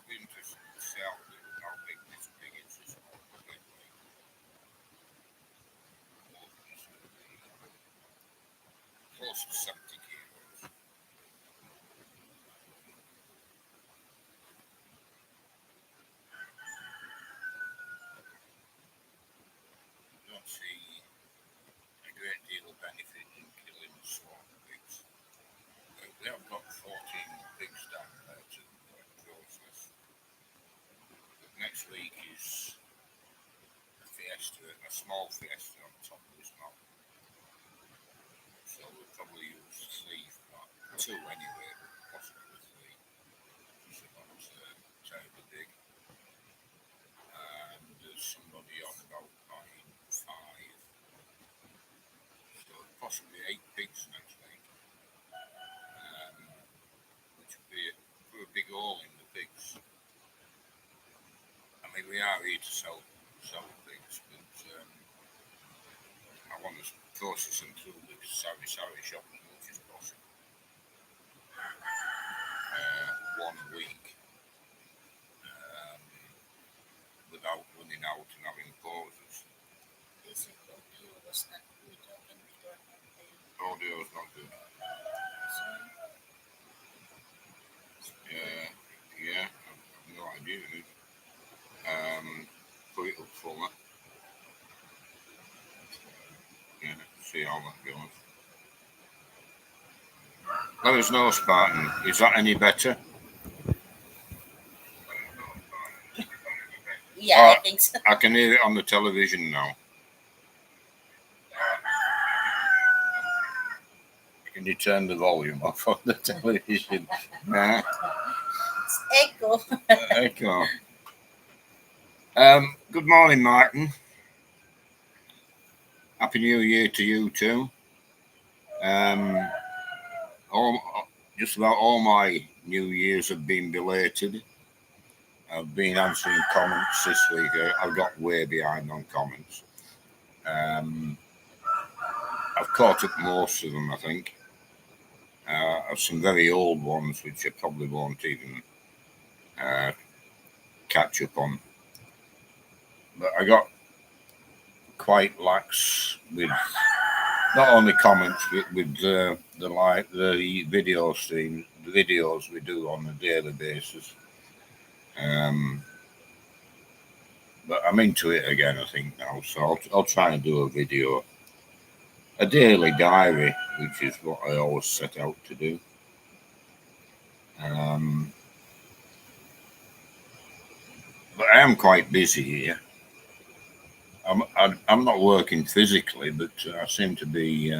be interested to see how big this pig is. This one, close to 70 kilos. I don't see a great deal of benefit in killing small pigs. We have got 14 pigs down there to process. But next week is a fiesta, a small fiesta on top of this mountain. So we'll probably use 2 anyway, but possibly 3. So that's terribly big. And there's somebody on about buying 5. So possibly 8 pigs next week. Which would be put a big hole in the pigs. I mean, we are here to sell pigs, but I want to process them through the Sari shop as much as possible. 1 week without running out and having pauses. This audio was not good. Audio is not good. Yeah, I have no idea. Put it up fuller. Yeah, see how that goes. Let us know, Spartan. Is that any better? Yeah, I think so. I can hear it on the television now. Can you turn the volume off on the television? Nah. It's echo. Echo. Good morning, Martin. Happy New Year to you too. Just about all my New Years have been belated. I've been answering comments this week. I got way behind on comments. I've caught up most of them, I think. Some very old ones, which I probably won't even catch up on. But I got quite lax with not only comments, but with the video stream, the videos we do on a daily basis. But I'm into it again, I think now. So I'll try and do a daily diary, which is what I always set out to do. But I am quite busy here. I'm not working physically, but I seem to be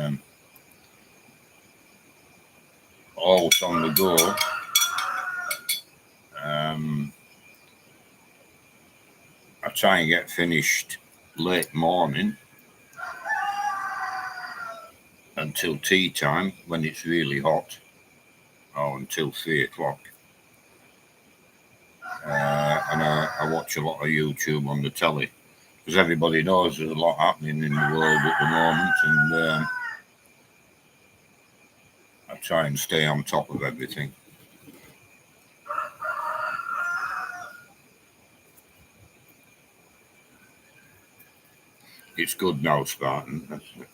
always on the go. I try and get finished late morning until tea time when it's really hot, or until 3 o'clock. And I watch a lot of YouTube on the telly, because everybody knows there's a lot happening in the world at the moment, and I try and stay on top of everything. It's good now, Spartan. That's it.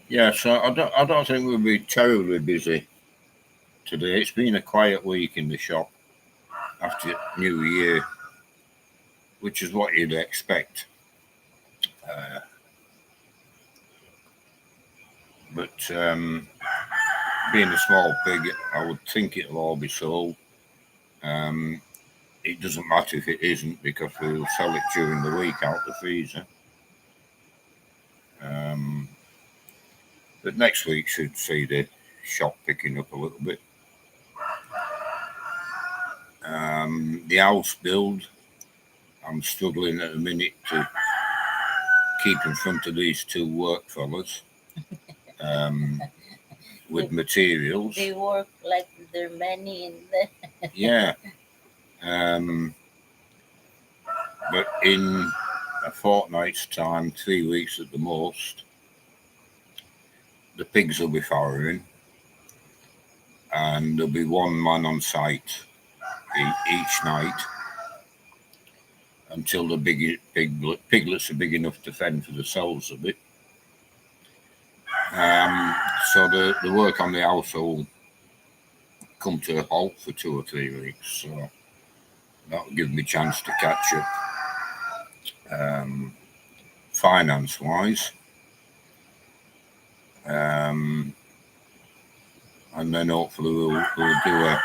Yeah, so I don't think we'll be terribly busy today. It's been a quiet week in the shop after New Year, which is what you'd expect. But being a small pig, I would think it'll all be sold. It doesn't matter if it isn't, because we'll sell it during the week out the freezer. But next week should see the shop picking up a little bit. The house build, I'm struggling at the minute to keep in front of these 2 work fellas with materials. They work like there are many in there. Yeah. But in a fortnight's time, 3 weeks at the most, the pigs will be farrowing, and there'll be one man on site each night until the piglets are big enough to fend for themselves a bit. So the work on the house will come to a halt for 2 or 3 weeks. So that'll give me a chance to catch up finance-wise. And then hopefully we'll do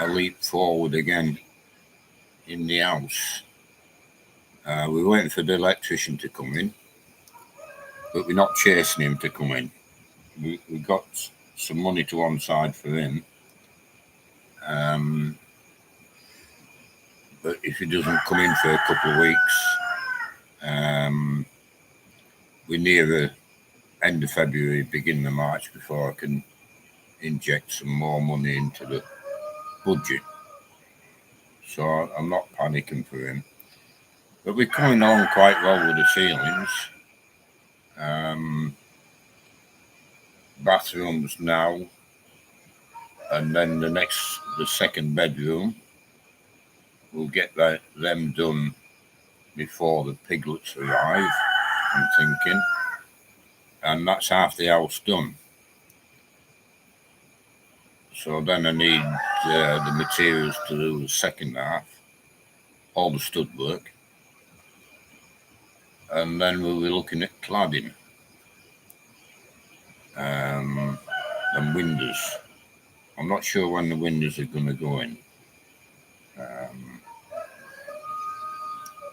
a leap forward again in the house. We're waiting for the electrician to come in, but we're not chasing him to come in. We got some money to one side for him. But if he doesn't come in for a couple of weeks, we're near the end of February, beginning of March before I can inject some more money into the budget. So I'm not panicking for him. But we're coming along quite well with the ceilings. Bathrooms now, and then the second bedroom, we'll get them done before the piglets arrive, I'm thinking. And that's half the house done. So then I need the materials to do the second half, all the stud work. And then we'll be looking at cladding and windows. I'm not sure when the windows are going to go in.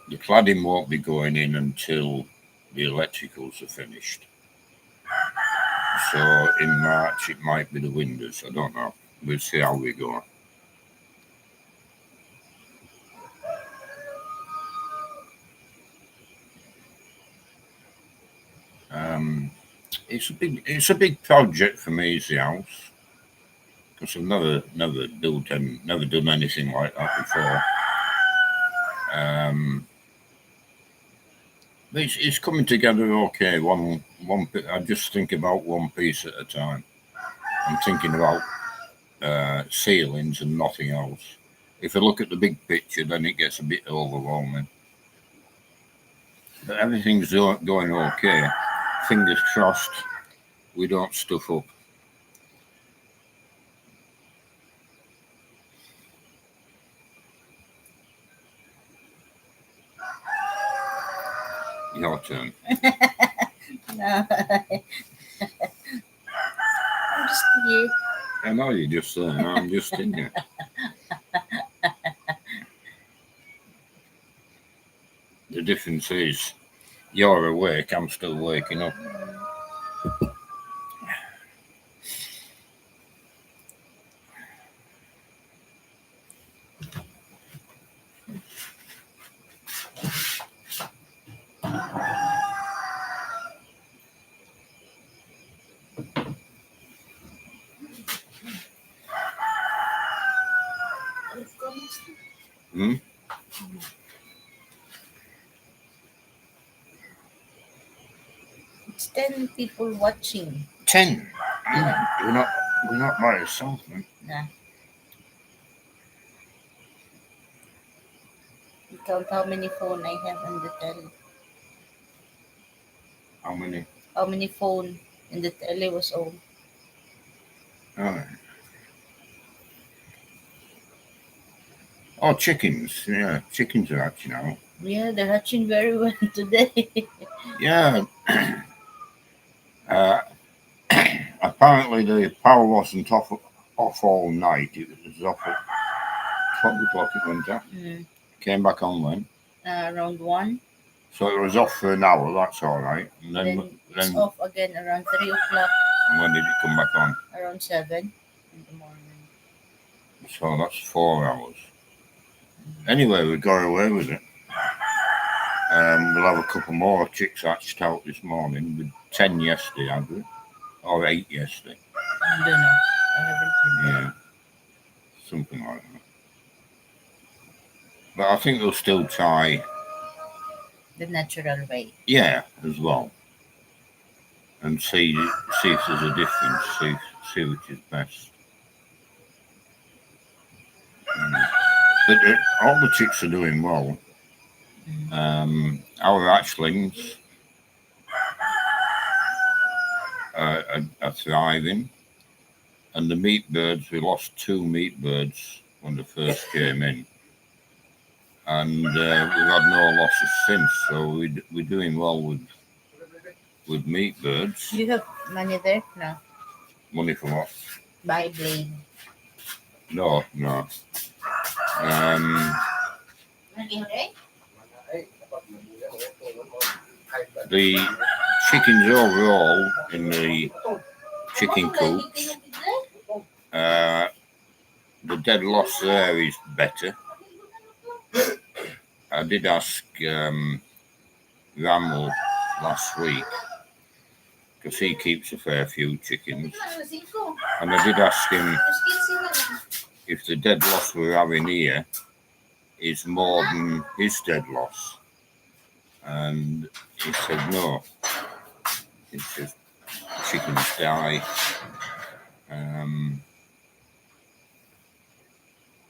The cladding won't be going in until the electricals are finished. So in March it might be the windows, I don't know. We'll see how we go. It's a big project for me, is the house, because I've never done anything like that before. It's coming together okay. I just think about one piece at a time. I'm thinking about ceilings and nothing else. If I look at the big picture, then it gets a bit overwhelming. But everything's going okay. Fingers crossed we don't stuff up. Your turn. No. I'm just here. I know you're just there. I'm just in here. The difference is you're awake, I'm still waking up. It's 10 people watching. 10? We're not by ourselves, man. Nah. You count how many phone I have on the telly. How many? How many phone in the telly was on. Oh. Oh, chickens. Yeah, chickens are hatching out. Yeah, they're hatching very well today. Yeah. Apparently the power wasn't off all night. It was off at 12 o'clock it went out. Came back on when? Around 1. So it was off for an hour, that's all right. And then it's off again around 3 o'clock. And when did it come back on? Around 7 in the morning. So that's 4 hours. Anyway, we got away with it. We'll have a couple more chicks hatched out this morning. With 10 yesterday, had we? Or 8 yesterday. I don't know. I haven't been there. Yeah. Something like that. But I think they'll still try the natural way. Yeah, as well. and see if there's a difference. See which is best. But all the chicks are doing well. Our hatchlings are thriving, and the meat birds. We lost 2 meat birds when they first came in, and we've had no losses since. So we're doing well with meat birds. You have money there? No. Money for what? Buy blade. No. The chickens overall in the chicken coops, the dead loss there is better. I did ask Ramel last week, because he keeps a fair few chickens, and I did ask him if the dead loss we're having here is more than his dead loss, and he said no, it's just chickens die.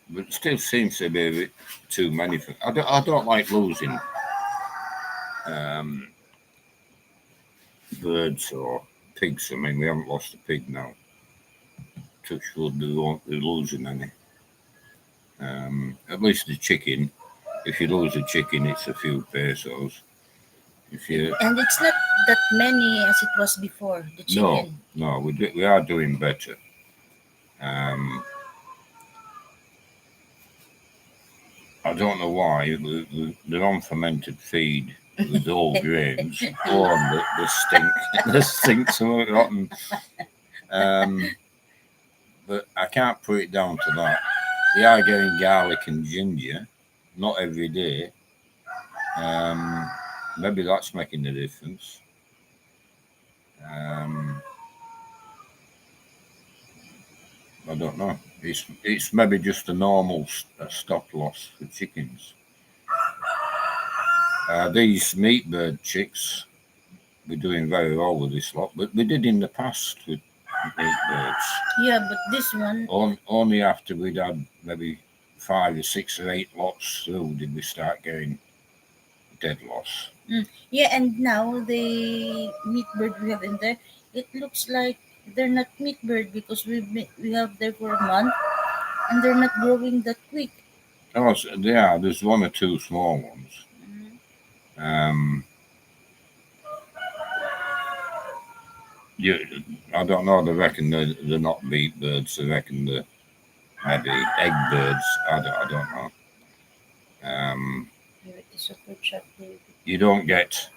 But it still seems to be a bit too many. I don't like losing birds or pigs. I mean, we haven't lost a pig now. Touch wood, we won't be losing any. At least the chicken. If you lose a chicken, it's a few pesos. And it's not that many as it was before. The chicken. No, we are doing better. I don't know why the non-fermented feed with all grains. Go on, the stink, the stink somewhat rotten. But I can't put it down to that. They are getting garlic and ginger, not every day. Maybe that's making a difference. I don't know. It's maybe just a normal stock loss for chickens. These meat bird chicks, we're doing very well with this lot, but we did in the past with meat birds. Yeah, but this one only after we'd had maybe 5 or 6 or 8 lots through did we start getting dead loss. Yeah, and now the meat bird we have in there, it looks like they're not meat bird because we have there for a month, and they're not growing that quick. Oh, yeah, there's 1 or 2 small ones. I don't know. They reckon they're not meat birds. They reckon they're maybe egg birds. I don't know. You don't get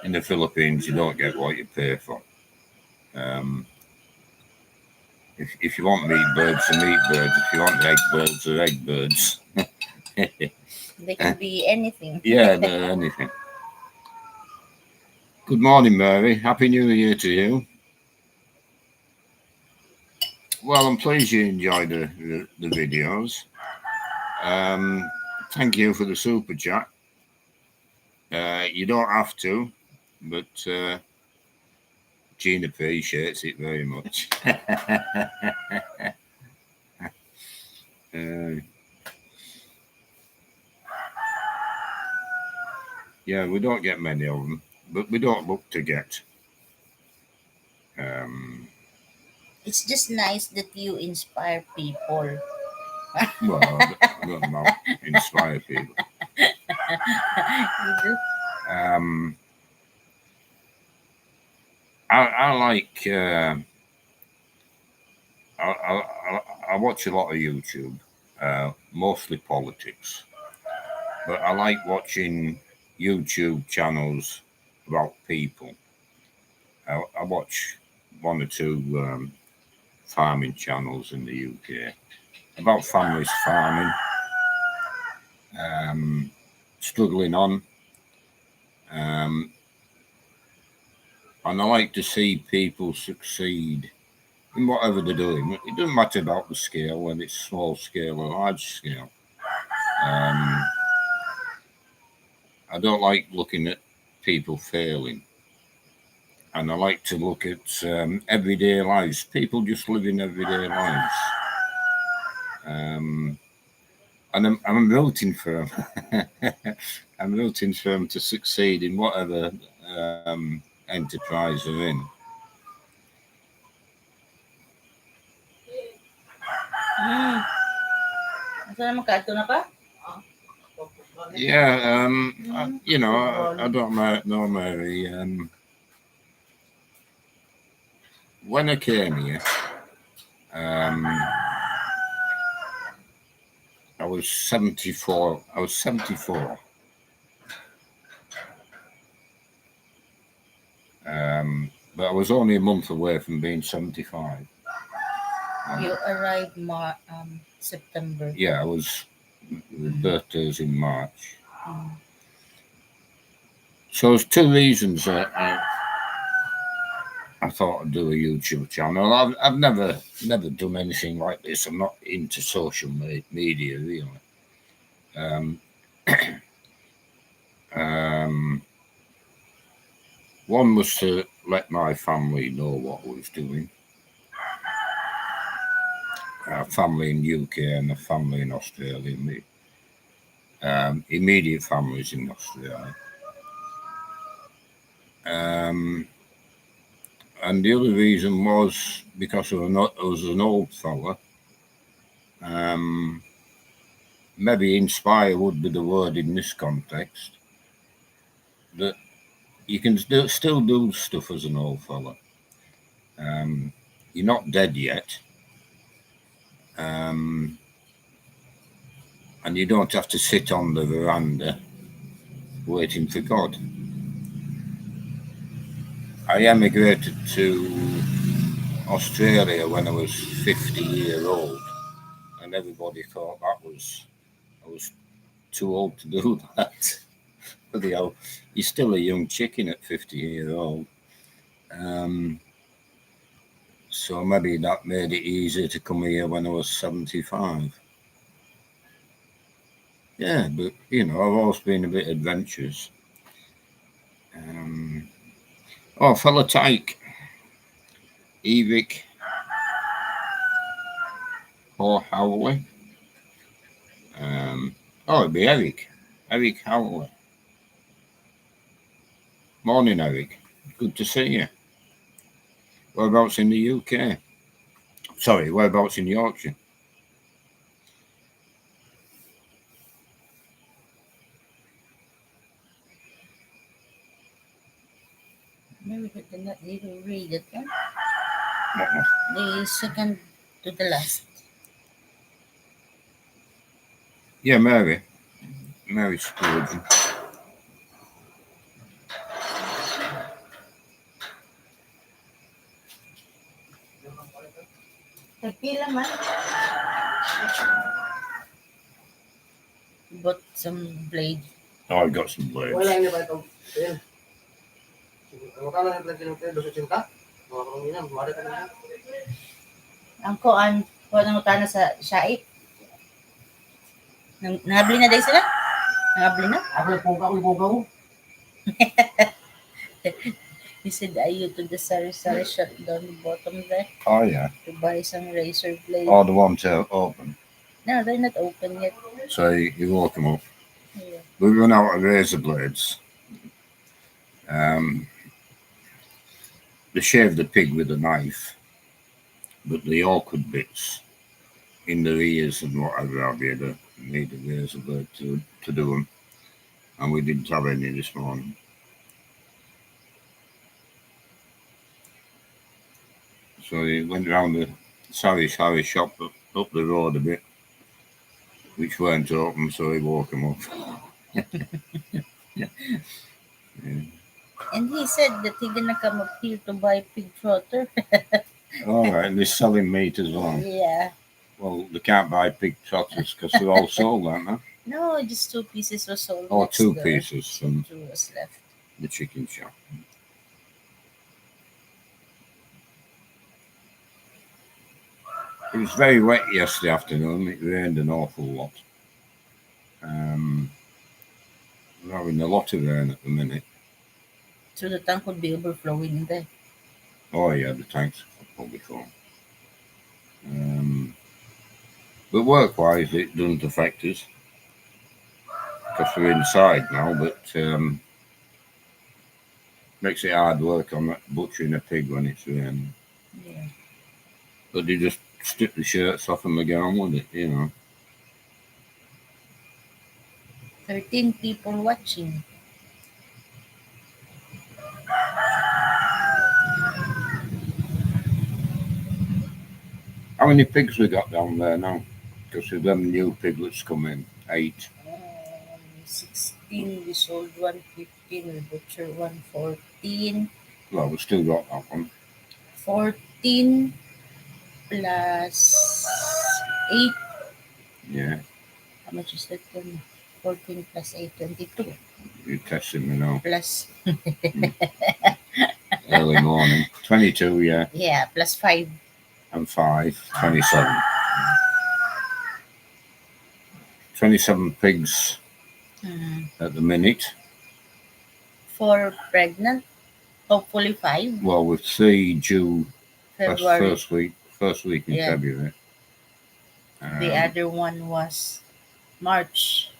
in the Philippines. You don't get what you pay for. If you want meat birds, they're meat birds. If you want egg birds, they're egg birds. They can be anything. Yeah, they're anything. Good morning, Mary. Happy New Year to you. Well, I'm pleased you enjoyed the videos. Thank you for the super chat. You don't have to, but Jean appreciates it very much. Yeah, we don't get many of them, but we don't look to get. It's just nice that you inspire people. Well, I don't know, inspire people. You do? I like. I watch a lot of YouTube, mostly politics, but I like watching YouTube channels about people. I watch 1 or 2 farming channels in the UK about families farming, struggling on, and I like to see people succeed in whatever they're doing. It doesn't matter about the scale, whether it's small scale or large scale. I don't like looking at people failing. and I like to look at everyday lives. People just living everyday lives. And I'm rooting for them. I'm rooting for them to succeed in whatever enterprise they're in. Asa naman ka? Ito na pa? Yeah, I don't know, Mary. When I came here, um, I was 74. I was 74. But I was only a month away from being 75. You arrived September. Yeah, I was. The birthday's in March. So there's two reasons I thought I'd do a YouTube channel. I've never done anything like this. I'm not into social media really. Um, um, one was to let my family know what I was doing. A family in UK and a family in Australia. Immediate families in Australia. And the other reason was because I was an old fella. Maybe inspire would be the word in this context. That you can still do stuff as an old fella. You're not dead yet. And you don't have to sit on the veranda waiting for God. I emigrated to Australia when I was 50 years old, and everybody thought I was too old to do that. But you're still a young chicken at 50 years old. So maybe that made it easier to come here when I was 75. Yeah, but I've always been a bit adventurous. Fella Tyke, Evic, or Howley. It'd be Eric. Eric Howley. Morning, Eric. Good to see you. Whereabouts in the UK? Sorry, whereabouts in Yorkshire? Maybe we did not even read it. Huh? Uh-uh. The second to the last. Yeah, Mary. Mary Spurgeon. Tequila man. Bought some blade. Oh, I got some blades. Ang koan, kuha ng utana sa shaip. Nangabli na dahil sila? Nangabli na? He said, "Ayo to the sari-sari shop down the bottom there Oh, yeah. to buy some razor blade." Oh, the one to open. No, they're not open yet. So you walk them up. Yeah. We run out of razor blades. They shave the pig with a knife, but the awkward bits in their ears and whatever have you, that need a razor blade to do them. And we didn't have any this morning. So he went round the sari shop up the road a bit, which weren't open, so he woke them up. Yeah. And he said that he gonna come up here to buy pig trotter. All right, they're selling meat as well. Yeah. Well, they can't buy pig trotters because they're all sold, aren't they? No, just 2 pieces was sold. Oh, next 2 door. pieces from 2 was left. the chicken shop. It was very wet yesterday afternoon. It rained an awful lot. We're having a lot of rain at the minute. So the tank would be overflowing in there. Oh yeah, the tanks probably full. But work-wise, it doesn't affect us because we're inside now. But makes it hard work on that butchering a pig when it's raining. Yeah. But they just strip the shirts off and they get on with it, you know. 13 people watching. How many pigs we got down there now? Because with them new piglets come in, 8. 16, we sold 115, we butchered 114. Well, we still got that one. 14 plus 8. Yeah, How much is that one? 14 plus 8, 22. you're testing me now. Plus, Early morning. 22, yeah. yeah, plus 5. And 5, 27. 27 pigs at the minute. 4 pregnant, hopefully 5. Well, with 3 due February. first week in Yeah. February. The other one was March.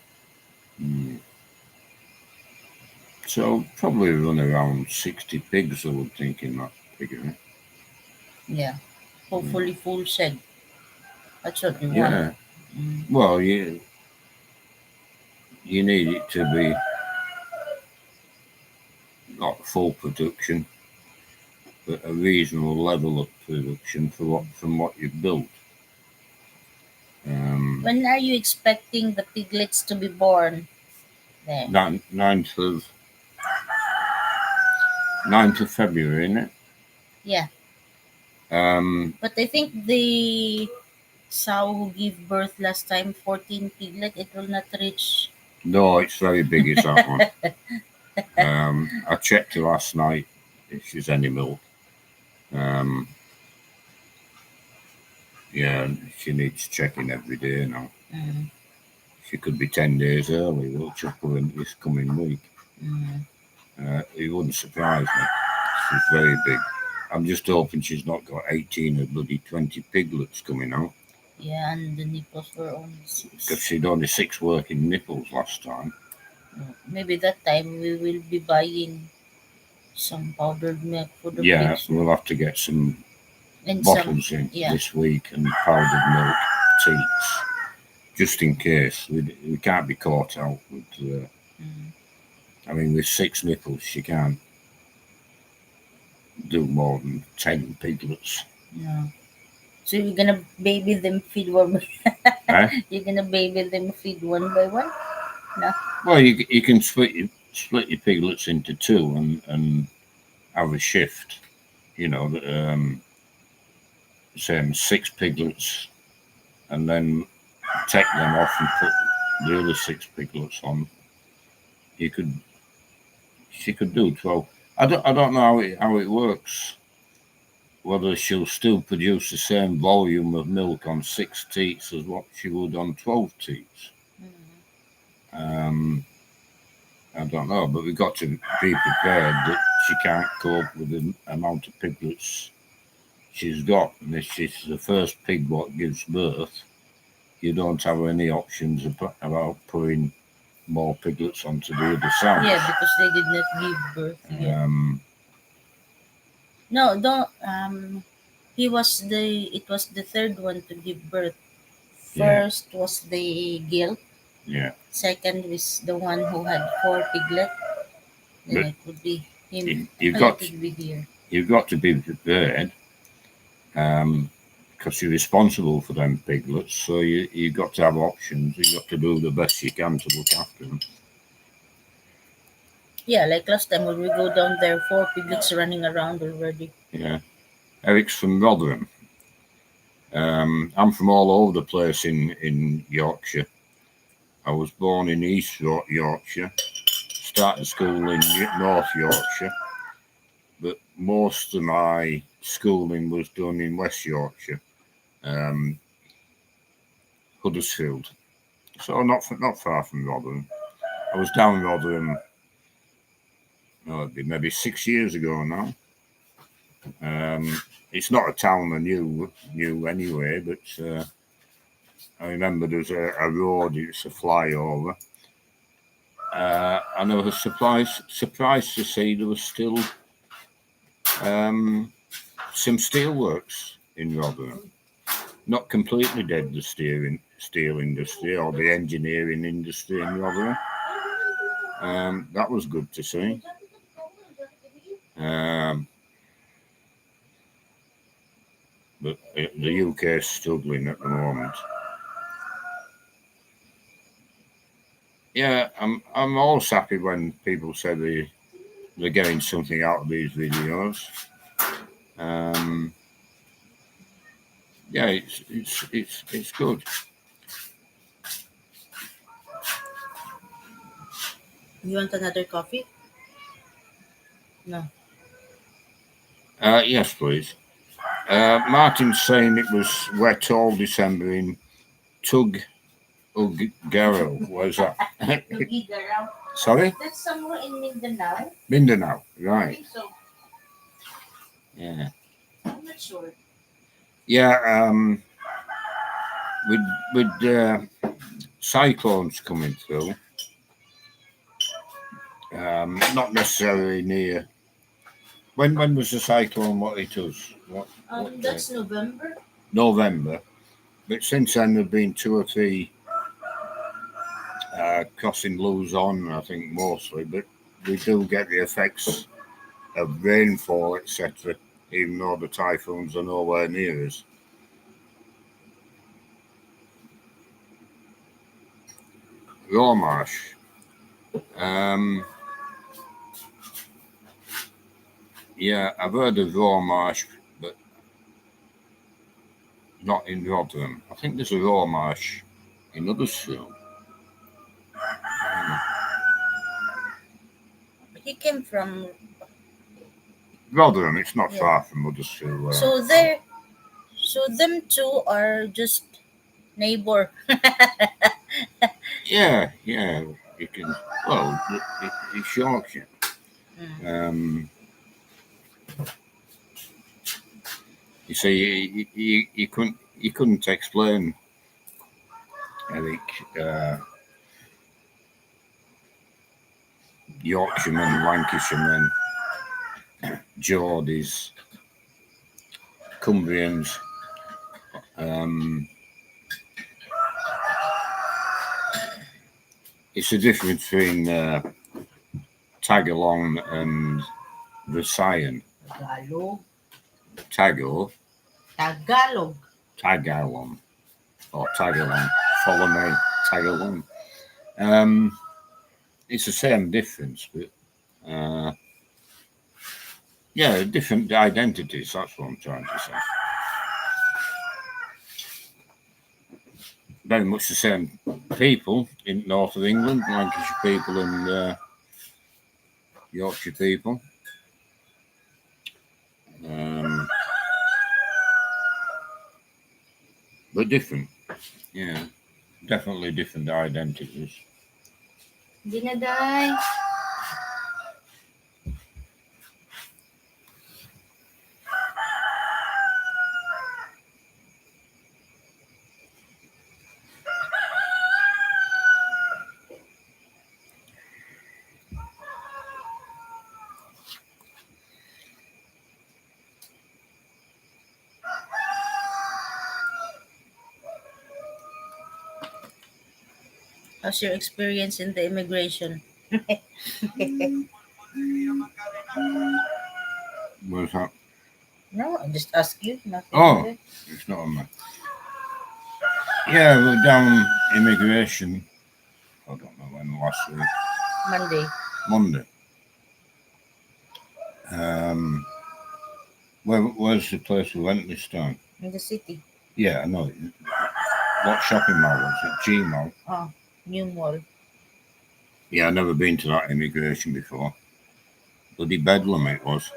So probably run around 60 pigs, I would think, in that figure. Yeah, hopefully full shed. That's what we want. Yeah. Well, you need it to be not full production, but a reasonable level of production from what you've built. When are you expecting the piglets to be born? There. 9th of February, isn't it? Yeah. But I think the sow who gave birth last time, 14 piglet, it will not reach. No, it's very big, is that one. I checked her last night if she's any milk. Yeah, she needs checking every day now. She could be 10 days early. We'll check her in this coming week. It wouldn't surprise me. She's very big. I'm just hoping she's not got 18 or bloody 20 piglets coming out. Yeah, and the nipples were only 6. Because she'd only 6 working nipples last time. Maybe that time we will be buying some powdered milk for the pigs. We'll have to get some and bottles in this week and powdered milk teats. Just in case. We can't be caught out with... I mean, with 6 nipples, she can't do more than 10 piglets. No. So you're gonna baby them, feed one You're gonna baby them, feed one by one? No. Well, you can split your piglets into 2 and have a shift. You know, say 6 piglets, and then take them off and put the other 6 piglets on. She could do 12. I don't know how it works. Whether she'll still produce the same volume of milk on 6 teats as what she would on 12 teats. I don't know, but we've got to be prepared that she can't cope with the amount of piglets she's got. And if she's the first pig what gives birth, you don't have any options about putting more piglets onto the other side. Yeah, because they did not give birth yet. No, don't. It was the third one to give birth. First was the gilt. Yeah. Second was the one who had 4 piglet. Then it would be him. You've got to be prepared. Because you're responsible for them piglets, so you've got to have options. You've got to do the best you can to look after them. Yeah, like last time when we go down there, 4 piglets running around already. Yeah. Eric's from Rotherham. I'm from all over the place in Yorkshire. I was born in East Yorkshire, started school in North Yorkshire, but most of my schooling was done in West Yorkshire, Huddersfield. So not far from Rotherham. I was down Rotherham, it'd be maybe 6 years ago now. It's not a town I knew anyway, but I remember there's a road, it's a flyover. And I was surprised to see there was still some steelworks in Rotherham. Not completely dead, the steel industry or the engineering industry in Rotherham. That was good to see. But the UK is struggling at the moment. Yeah, I'm always happy when people say they're getting something out of these videos. Yeah, it's good. You want another coffee? No. Yes, please. Martin's saying it was wet all December in Tug Garrow. Where's that? Tugigaraw. Sorry? That's somewhere in Mindanao. Mindanao, I right. think so. Yeah. I'm not sure. Yeah, with cyclones coming through, not necessarily near. When was the cyclone? What it was? What That's November. November. But since then, there've been 2 or 3 crossing Luzon, I think mostly. But we do get the effects of rainfall, etc. Even though the typhoons are nowhere near us. Rawmarsh. Yeah, I've heard of Rawmarsh, but not in Rotherham. I think there's a Rawmarsh in Huddersfield. He came from. Rotherham, it's not Yeah. far from Huddersfield. So them two are just neighbor. Yeah, you can. Well, it's Yorkshire. You see, you couldn't explain, Eric, Yorkshiremen, Lancashiremen, Geordies, Cumbrians. It's the difference between Tagalong and Visayan. Tagalog. Tagalong. Or Tagalong. Follow me, Tagalong. It's the same difference, but yeah, different identities. That's what I'm trying to say. Very much the same people in north of England, Lancashire people and Yorkshire people. But different. Yeah, definitely different identities. Dinaday. How's your experience in the immigration? What's that? No, I just ask you. Nothing. Oh, it's not on my. Yeah, we're down immigration. I don't know when last week. Monday. Where's the place we went this time? In the city. Yeah, I know. What shopping mall was it? G Mall. Oh, New Mall. Yeah, I've never been to that immigration before. Bloody bedlam it was.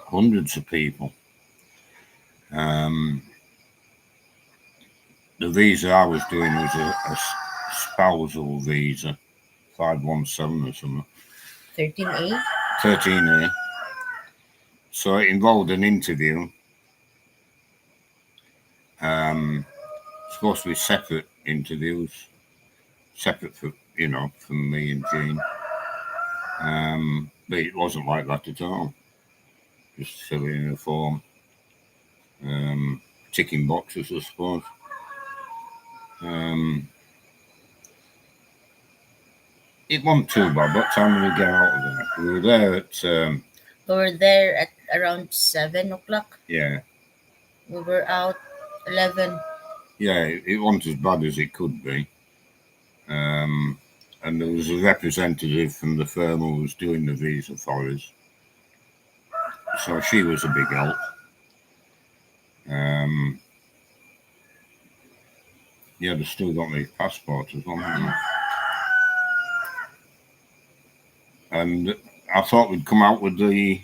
Hundreds of people. The visa I was doing was a spousal visa, 517 or something. 13A. 13A. So it involved an interview. Supposed to be separate interviews, separate from me and Jean. But it wasn't like that at all. Just filling in a form, ticking boxes, I suppose. It wasn't too bad. What time did we get out of there? We were there at. We were there at around 7 o'clock. Yeah. We were out 11. Yeah, it wasn't as bad as it could be. And there was a representative from the firm who was doing the visa for us. So she was a big help. Yeah, they still got my passport as well. And I thought we'd come out with the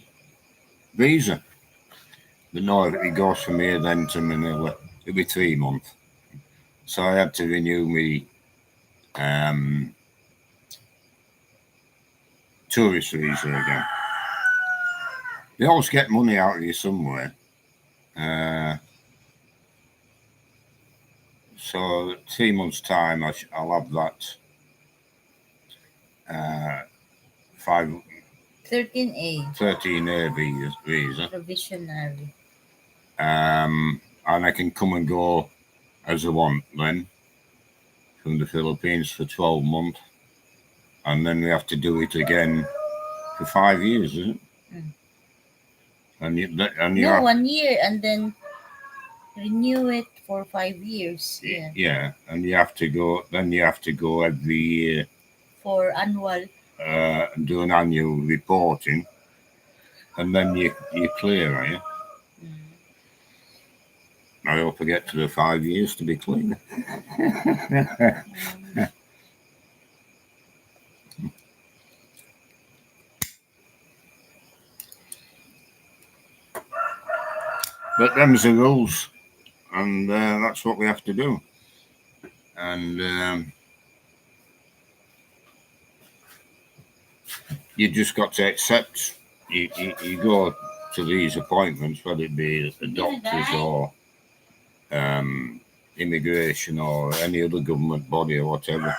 visa. But no, it goes from here then to Manila. It'll be 3 months. So I had to renew my tourist visa again. They always get money out of you somewhere. So 3 months' time, I'll have that 13A visa. provisionary. And I can come and go as I want then from the Philippines for 12 months. And then we have to do it again for 5 years, isn't it? No, 1 year and then renew it for 5 years. Yeah, and you have to go. Then you have to go every year for annual. Do an annual reporting, and then you clear, are you? I hope I get to the 5 years to be clean. But them's the rules, and that's what we have to do. And you just got to accept. You go to these appointments, whether it be a doctor's or immigration or any other government body or whatever,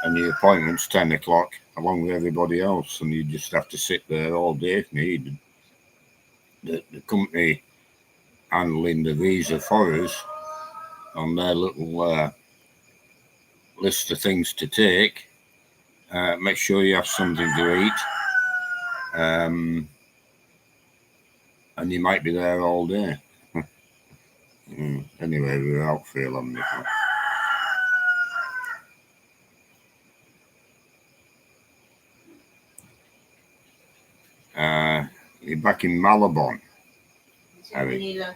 and the appointment's 10 o'clock along with everybody else, and you just have to sit there all day if needed. The company handling the visa for us on their little list of things to take. Make sure you have something to eat, and you might be there all day. Anyway, we were out for 11 o'clock. You're back in Malabon. Manila.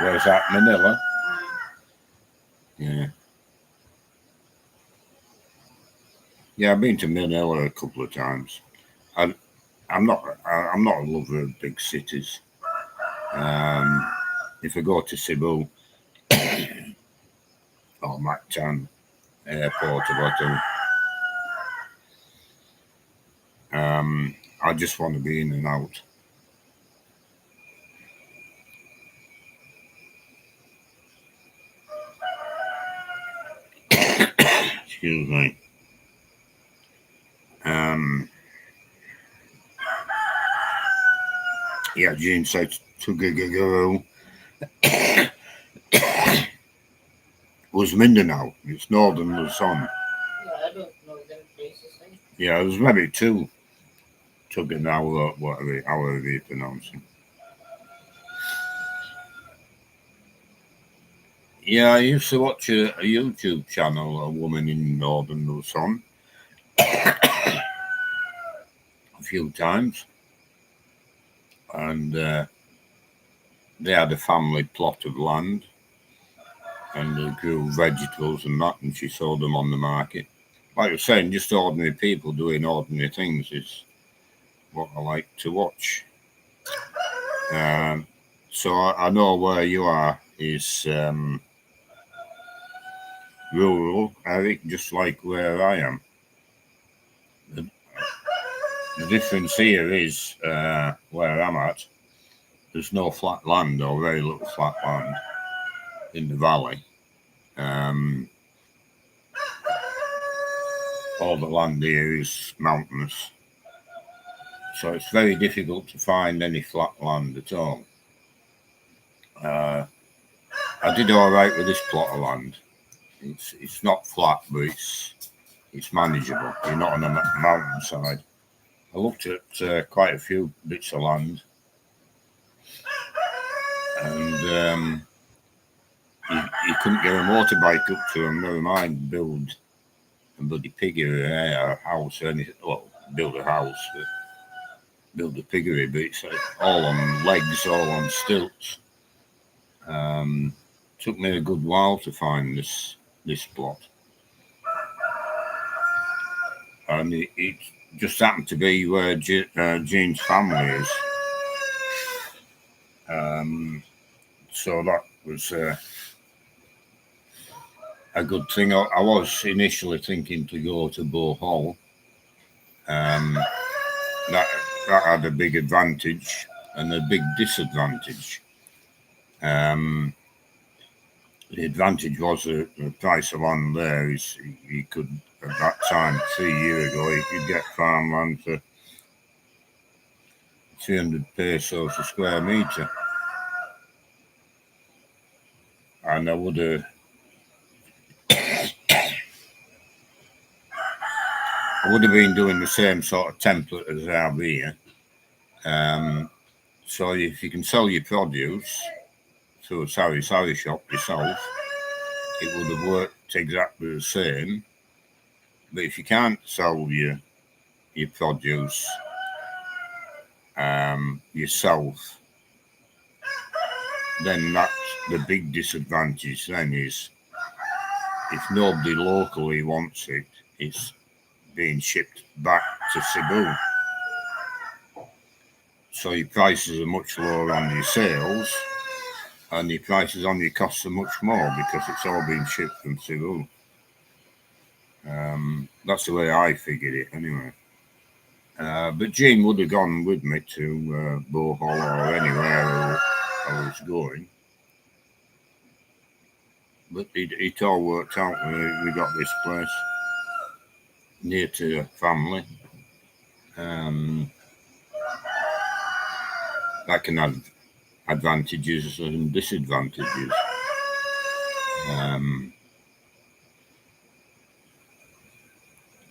Where's that? Manila? Yeah. Yeah, I've been to Manila a couple of times. I'm not a lover of big cities. If I go to Cebu or Mactan Airport or whatever, I just want to be in and out. Excuse me. Yeah, Jean said to Gigaguru was Mindanao. It's northern Luzon. Yeah, I don't know them places. Yeah, there's maybe 2. Tuganao, whatever, however you pronounce it. Yeah, I used to watch a YouTube channel, a woman in northern Luzon, a few times. And they had a family plot of land, and they grew vegetables and that, and she sold them on the market. Like you're saying, just ordinary people doing ordinary things is what I like to watch. So I know where you are is rural, Eric, just like where I am. The difference here is where I'm at, there's no flat land or very little flat land in the valley. All the land here is mountainous. So it's very difficult to find any flat land at all. I did all right with this plot of land. It's not flat, but it's manageable. You're not on a mountainside. I looked at quite a few bits of land, and you couldn't get a motorbike up to them. Never mind build a bloody piggery or a house or anything. Well, build a house, build a piggery, but it's all on legs, all on stilts. Took me a good while to find this plot, and it just happened to be where Jean's family is. So that was a good thing. I was initially thinking to go to Bow Hall. That had a big advantage and a big disadvantage. The advantage was the price of land there is you could, at that time, 3 years ago, you could get farmland for 300 pesos a square metre. And I would have been doing the same sort of template as I have here. So if you can sell your produce through a sari shop yourself, it would have worked exactly the same. But if you can't sell your produce yourself, then that's the big disadvantage then is if nobody locally wants it, it's being shipped back to Cebu. So your prices are much lower on your sales, and your prices on your costs are much more because it's all being shipped from Cebu. That's the way I figured it anyway. But Jean would have gone with me to Bow Hall or anywhere I was going. But it all worked out. We got this place near to the family. That can have advantages and disadvantages.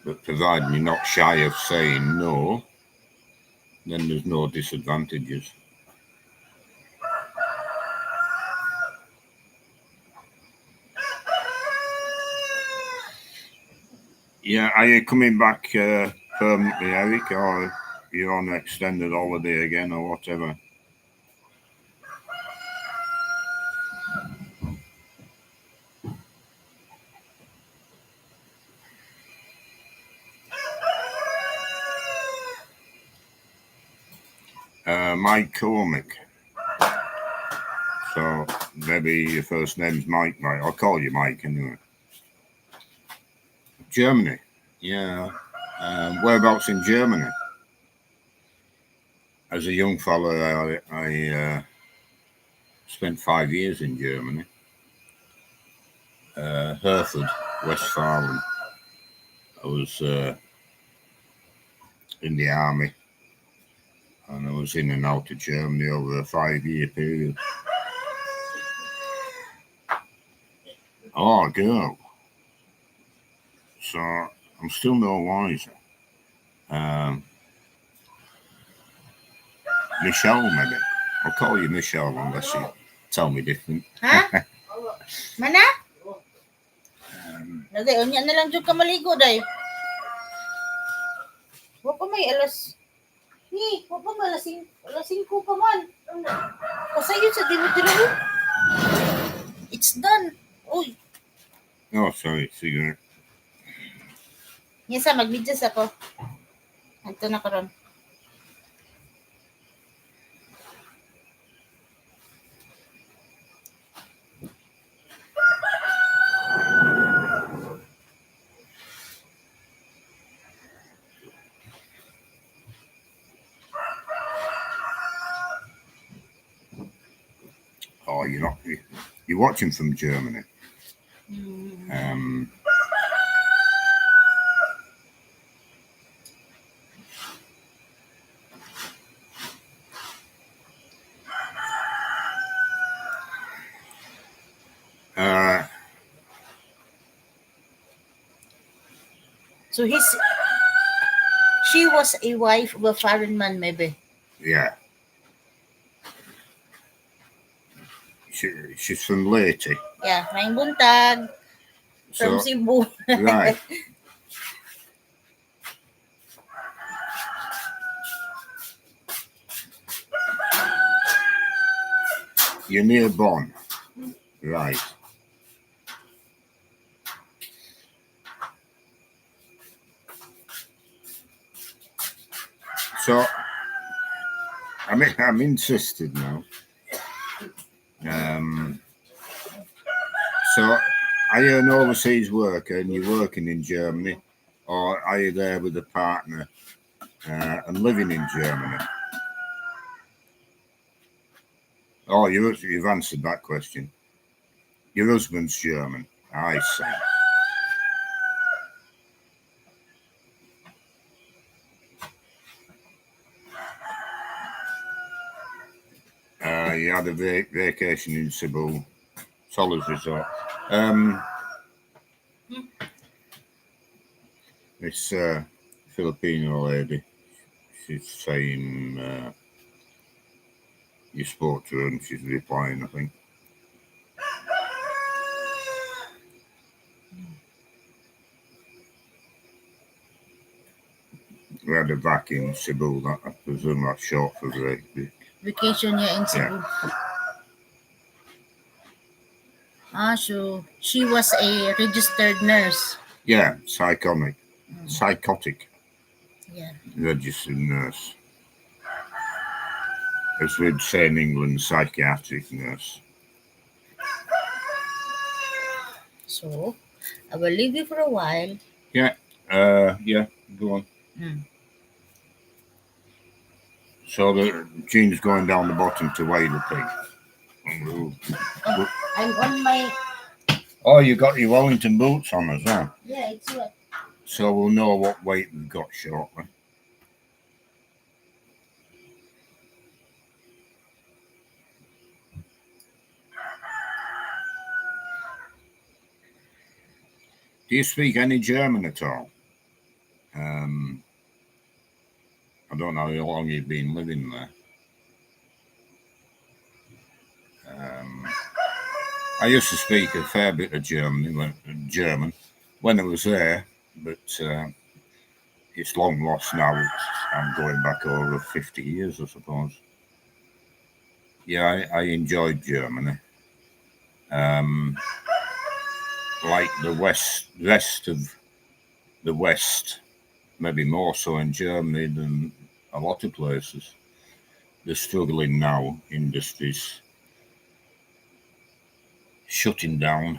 But providing you're not shy of saying no, then there's no disadvantages. Yeah, are you coming back permanently, Eric, or you're on extended holiday again or whatever? Mike Cormick. So maybe your first name's Mike, right? I'll call you Mike anyway. Germany, yeah. Whereabouts in Germany? As a young fella, I spent 5 years in Germany. Herford, Westfalen. I was in the army, and I was in and out of Germany over a 5-year period. Oh, girl. So I'm still no wiser. Michelle, maybe. I'll call you Michelle unless you tell me different. Ha? Mana? Day, unya na lang jud ka maligo, day. Wa pa may alas. Ni, wa pa may alas 5 pa man. Kasayo sa dilo-dilo. It's done. Uy. Oh, sorry, cigarette. Yes, mag-videos ako. Ito na karon. you're not. You're watching from Germany. Mm. Uh, So she was a wife of a foreign man, maybe. yeah, she's from Leyte. Yeah, may buntag from So Cebu. right, you're near Bonn, right? So I'm interested now. So are you an overseas worker and you're working in Germany, or are you there with a partner and living in Germany? Oh, you've answered that question. Your husband's German. I see. You had a vacation in Cebu, Solis Resort. This Filipino lady, she's saying you spoke to her and she's replying, I think. We had a vac in Cebu, that I presume that's short for Vacation niya in Cebu. Yeah. So she was a registered nurse. Yeah, psychotic Yeah. registered nurse. As we'd say in England, psychiatric nurse. So I will leave you for a while. Yeah, yeah, go on. So the Jean's going down the bottom to weigh the pig. I'm on my. Oh, you got your Wellington boots on as well. Yeah, it's what. So we'll know what weight we've got shortly. Do you speak any German at all? I don't know how long you've been living there. I used to speak a fair bit of German when I was there, but it's long lost now. I'm going back over 50 years, I suppose. Yeah, I enjoyed Germany. Like the rest of the West, maybe more so in Germany than a lot of places. They're struggling now, industries shutting down.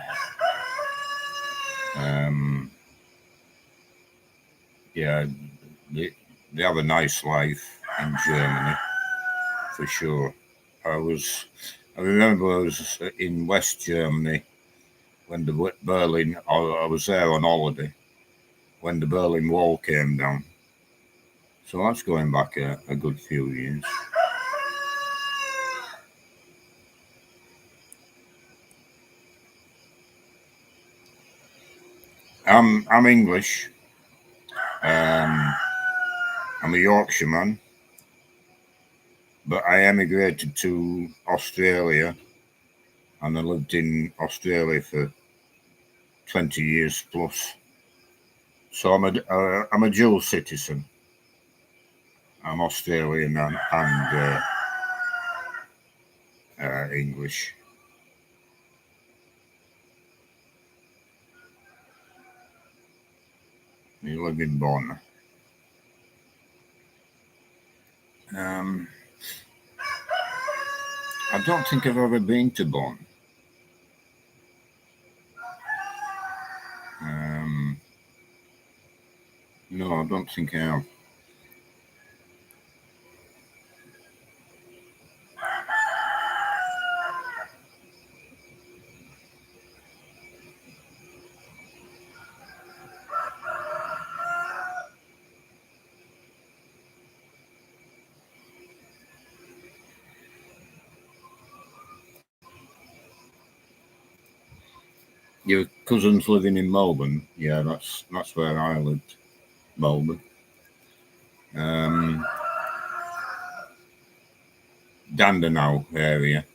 Yeah, they have a nice life in Germany, for sure. I remember I was in West Germany when the Berlin, I was there on holiday when the Berlin Wall came down. So that's going back a good few years. I'm English. I'm a Yorkshireman, but I emigrated to Australia, and I lived in Australia for 20 years plus. So I'm a dual citizen. I'm Australian and English. You live in Bonn. I don't think I've ever been to Bonn. No, I don't think I have. Your cousin's living in Melbourne. Yeah, that's where I lived, Melbourne. Um, Dandenong area.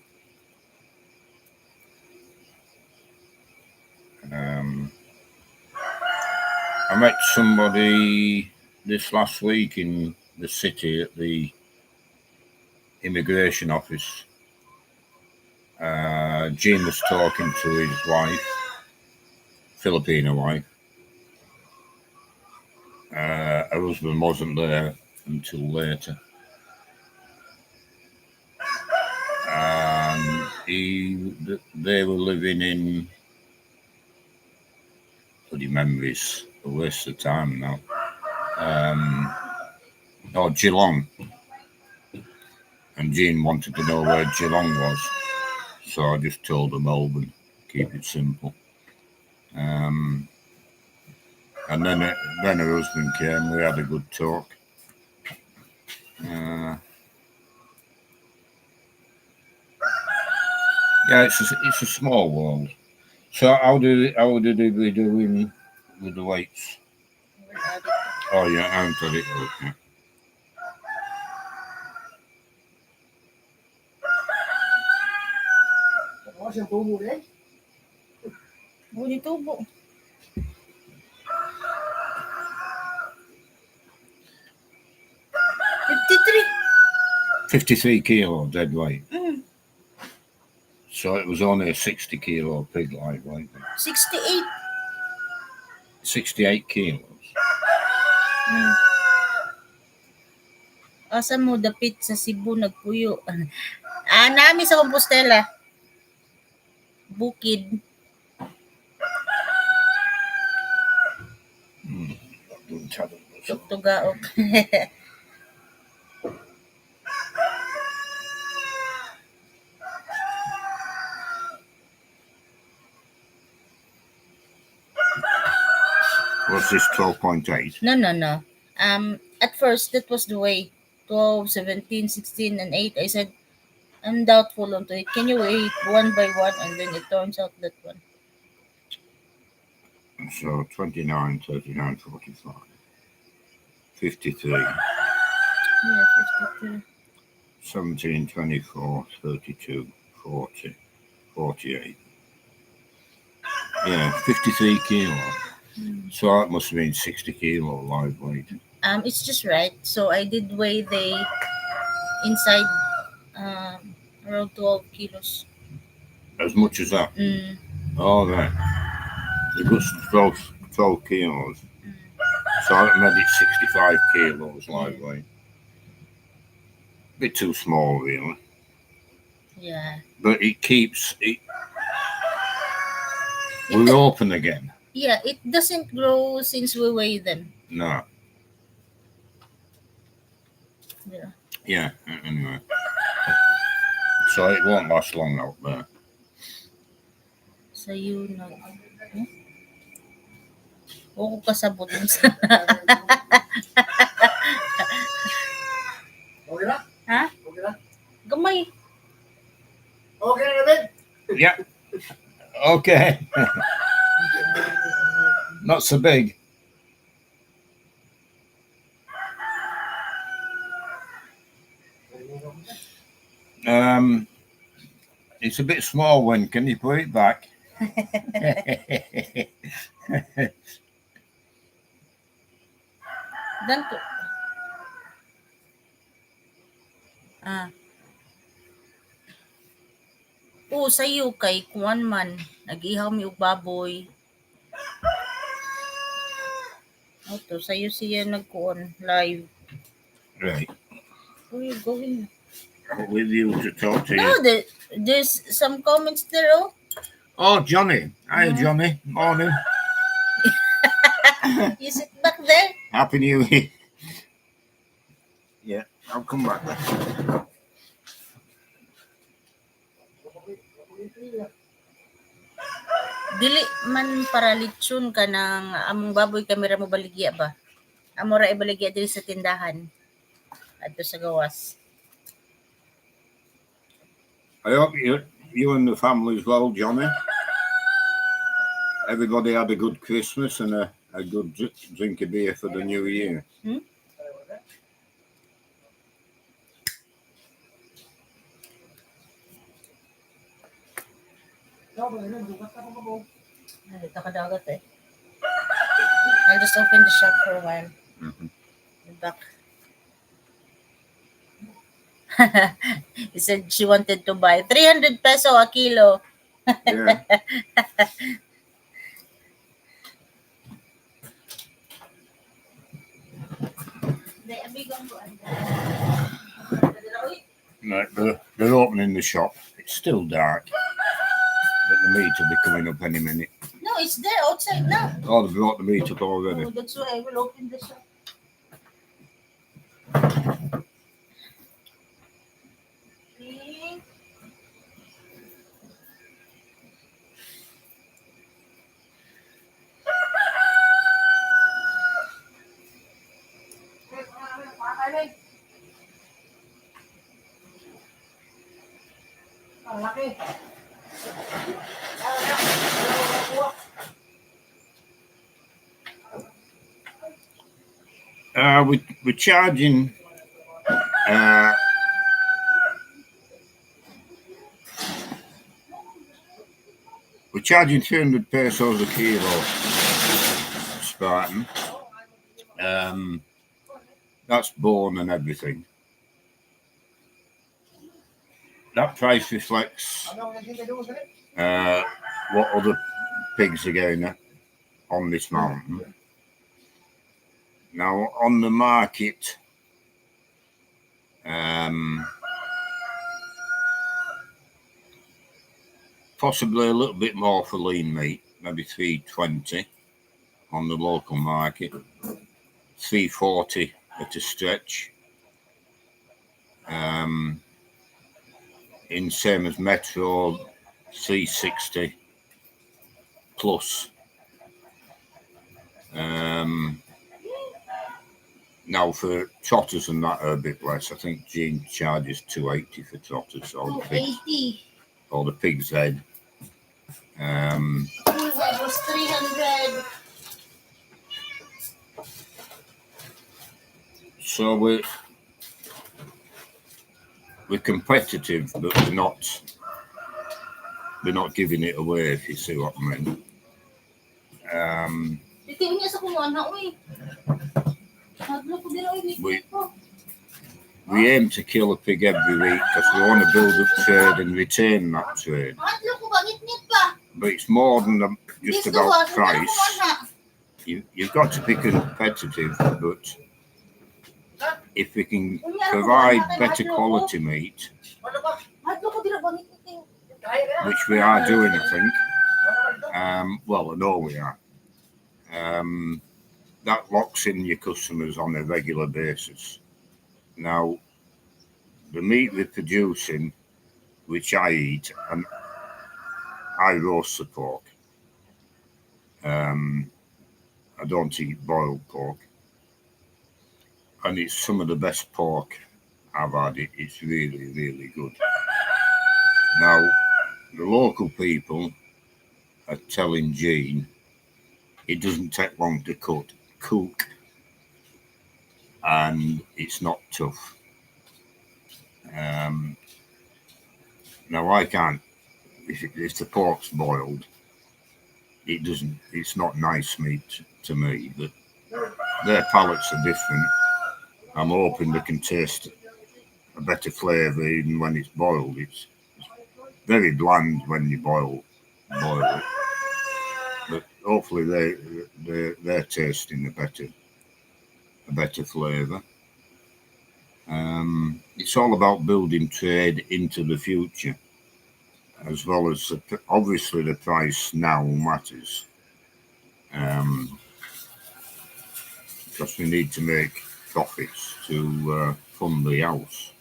Um, I met somebody this last week in the city at the immigration office. Gene was talking to his wife, Filipino wife. Her husband wasn't there until later. And they were living in bloody memories, a waste of time now. Geelong. And Jean wanted to know where Geelong was, so I just told her Melbourne. Keep it simple. And then her husband came. We had a good talk. Yeah, it's a small world. So how did we doing with the weights? Oh yeah, I haven't had it up yet. Huli tubo. 53. 53 kilo dead weight. So it was only a 60 kilo pig live weight. 68. 68 kilos. Asa mo dapit sa Cebu nagpuyo. Nami sa Compostela. Bukid. Tugtugaok. What's this, 12.8? No. At first, that was the way. 12, 17, 16, and 8. I said, I'm doubtful onto it. Can you wait one by one? And then it turns out that one. So 29, 39, 45. 53. Yeah, 53. 17, 24, 32, 40, 48. Yeah, 53 kilo. So that must have been 60 kilo live weight. It's just right. So I did weigh the inside around 12 kilos. As much as that? Oh, right. The good 12 kilos. So that made it 65 kilos live weight. Bit too small, really. Yeah. But it keeps it. We're open again. Yeah, it doesn't grow since we weigh them. No. Yeah. Yeah, anyway. So it won't last long out there. So you know. Huwag ko kasabot sa... Okay na? Ha? Okay na? Gamay. Okay na namin? Yeah. Okay. Not so big. It's a bit small one. Can you put it back? Ganto. Sayo kay kuan man. Nag-ihaw mi og baboy. Oto, sayo siya nagkuon live. Right. Where are you going? With you to talk to you. No, there's some comments there, oh. Oh, Johnny. Hi, Johnny. Morning. You sit back there. Happy New Year. Yeah, I'll come back there. Dili man para litsyon ka ng among baboy kamera mo baligya ba? Amo ra ibaligya diri sa tindahan. Adto sa gawas. I hope you and the family as well, Johnny. everybody had a good Christmas and a good drink of beer for the new year. Takadagat eh. I'll just open the shop for a while. Back. He said she wanted to buy 300 peso a kilo. Yeah. Right, they're opening the shop. It's still dark, but the meat will be coming up any minute. No, it's there outside now. Oh, they've brought the meat up already. Oh, that's why I will open the shop. We're charging we're charging 300 pesos a kilo, Spartan. That's bone and everything. That price reflects what other pigs are getting on this mountain. Now on the market, possibly a little bit more for lean meat, maybe 320 on the local market, 340 at a stretch. In same as Metro, 360 plus. Now for trotters and that are a bit less. I think Jean charges 280 for trotters or the pig's head. Pig's head was 300. So we're competitive, but we're not giving it away, if you see what I mean. We aim to kill a pig every week because we want to build up trade and retain that trade. But it's more than just about price. You've got to be competitive, but if we can provide better quality meat, which we are doing, I think, well, I know we are, that locks in your customers on a regular basis. Now, the meat we're producing, which I eat, and I roast the pork. I don't eat boiled pork. And it's some of the best pork I've had. It's really, really good. Now, the local people are telling Jean it doesn't take long to cook, and it's not tough. Now, I can't, if the pork's boiled, it's not nice meat to me, but their palates are different. I'm hoping they can taste a better flavour even when it's boiled. It's very bland when you boil it, but hopefully they're tasting a better flavour. It's all about building trade into the future, as well as obviously the price now matters, because we need to make profits to fund the house,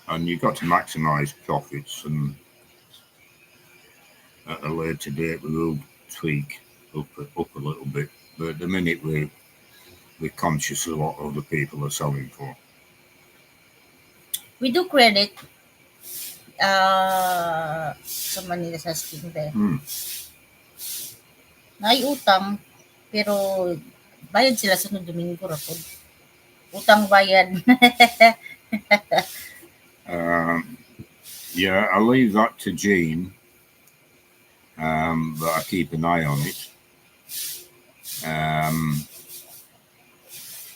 and you've got to maximise profits, and at a later date we will tweak up a little bit, but at the minute we're conscious of what other people are selling for. We do credit sa Manila sa Skinde. Hmm. Naiutang, pero bayad sila sunod Domingo ra pod. Utang bayad. Yeah, I'll leave that to Jean, but I keep an eye on it.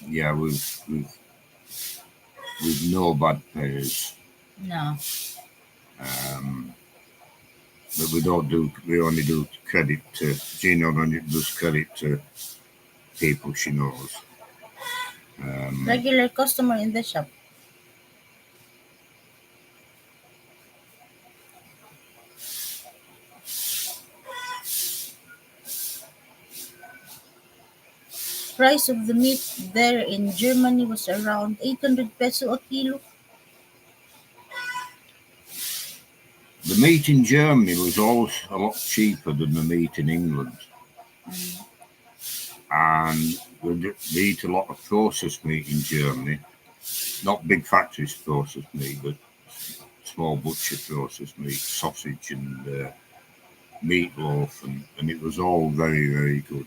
Yeah, we've no bad payers, No. but we only do credit to Jean. Only does credit to people she knows. Regular customer in the shop. Price of the meat there in Germany was around 800 peso a kilo. The meat in Germany was always a lot cheaper than the meat in England. And they eat a lot of processed meat in Germany. Not big factories processed meat, but small butcher processed meat, sausage and meatloaf, and it was all very, very good.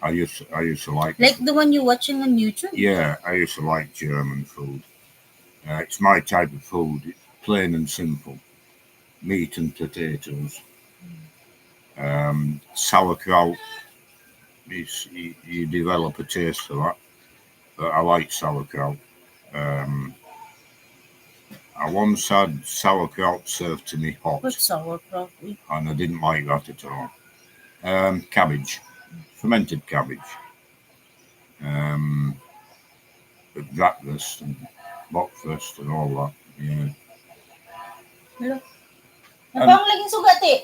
I used to like Like the one you're watching on YouTube? Yeah, I used to like German food. It's my type of food. It's plain and simple. Meat and potatoes. Sauerkraut. You develop a taste for that. But I like sauerkraut. I once had sauerkraut served to me hot. What's sauerkraut? And I didn't like that at all. Cabbage. Fermented cabbage. Bratwurst and bockwurst and all that. Yeah. Hello? Napang laging sugat eh.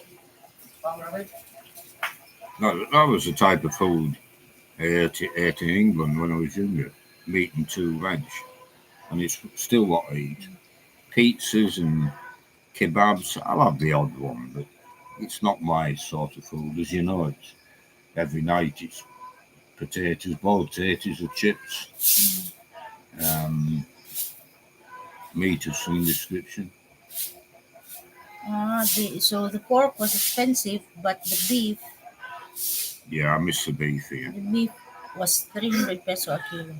That was the type of food I ate in England when I was younger. Meat and 2 veg. And it's still what I eat. Pizzas and kebabs, I'll have the odd one, but it's not my sort of food. As you know, it's every night it's potatoes, boiled potatoes or chips. Meat of some description. So the pork was expensive, but the beef. Yeah, I miss the beef here. The beef was 300 peso a kilo.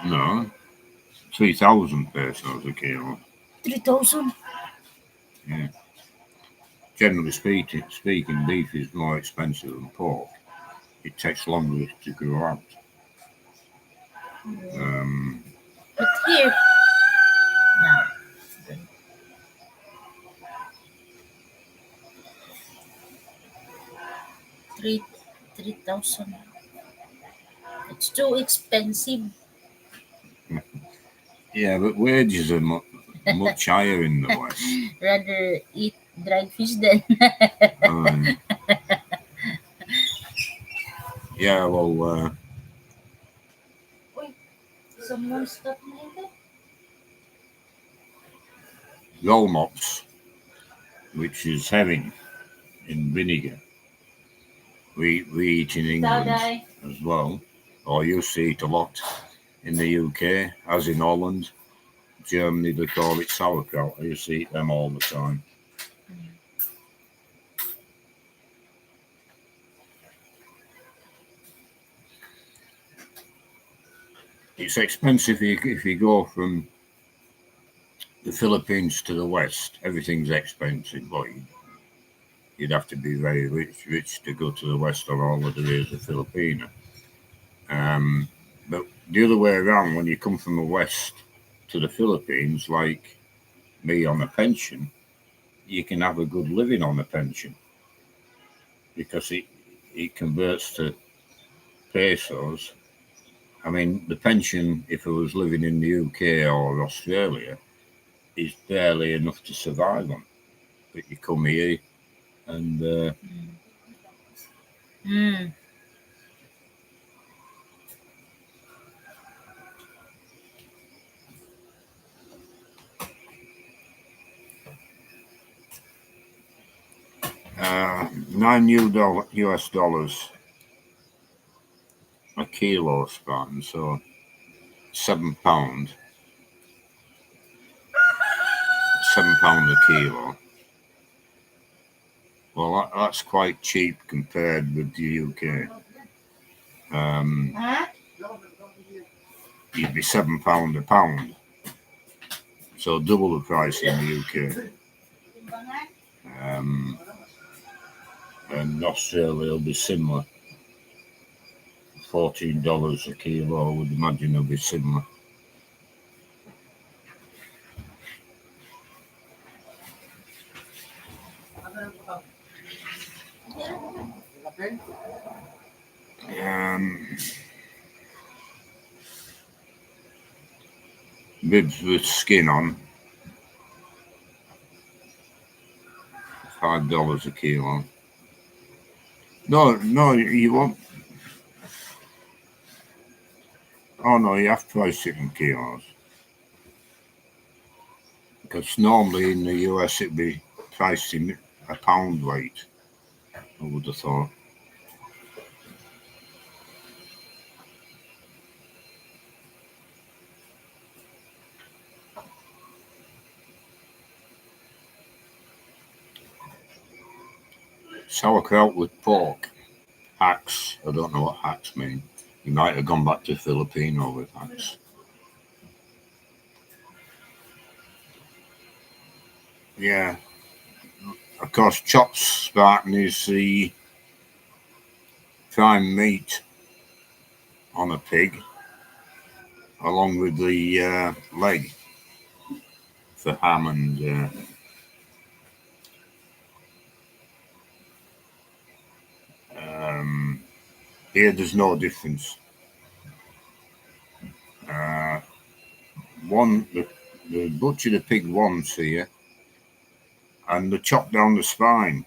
No, 3,000 pesos a kilo. 3,000? Yeah. Generally speaking, beef is more expensive than pork. It takes longer to grow out. But here, no. 3,000. It's too expensive. Yeah, but wages are much higher in the West. Rather eat dried fish than. Yeah, well, Someone stuck me in there? Rolmops, which is herring in vinegar, we eat in England as well, or used to eat a lot in the UK, as in Holland. Germany, they call it sauerkraut. I used to eat them all the time. It's expensive if you go from the Philippines to the West. Everything's expensive, but you'd have to be very rich to go to the West on all that there is a Filipino. But the other way around, when you come from the West to the Philippines, like me on a pension, you can have a good living on a pension because it converts to pesos. I mean, the pension, if I was living in the UK or Australia, is barely enough to survive on. But you come here and $9 US a kilo, Spartan. So £7. £7 a kilo. Well, that's quite cheap compared with the UK. You'd be £7 a pound, so double the price in the UK. And Australia will be similar. $14 a kilo, I would imagine it'll be similar. Ribs with skin on, $5 a kilo. No, you won't. Oh no, you have to price it in kilos. Because normally in the US it'd be priced in a pound weight, I would have thought. Sauerkraut with pork. Hacks. I don't know what hacks mean. You might have gone back to Filipino with hacks. Yeah. Of course, chopped Spartan is the prime meat on a pig, along with the leg for ham and here there's no difference. They butcher the pig once here, and they chop down the spine,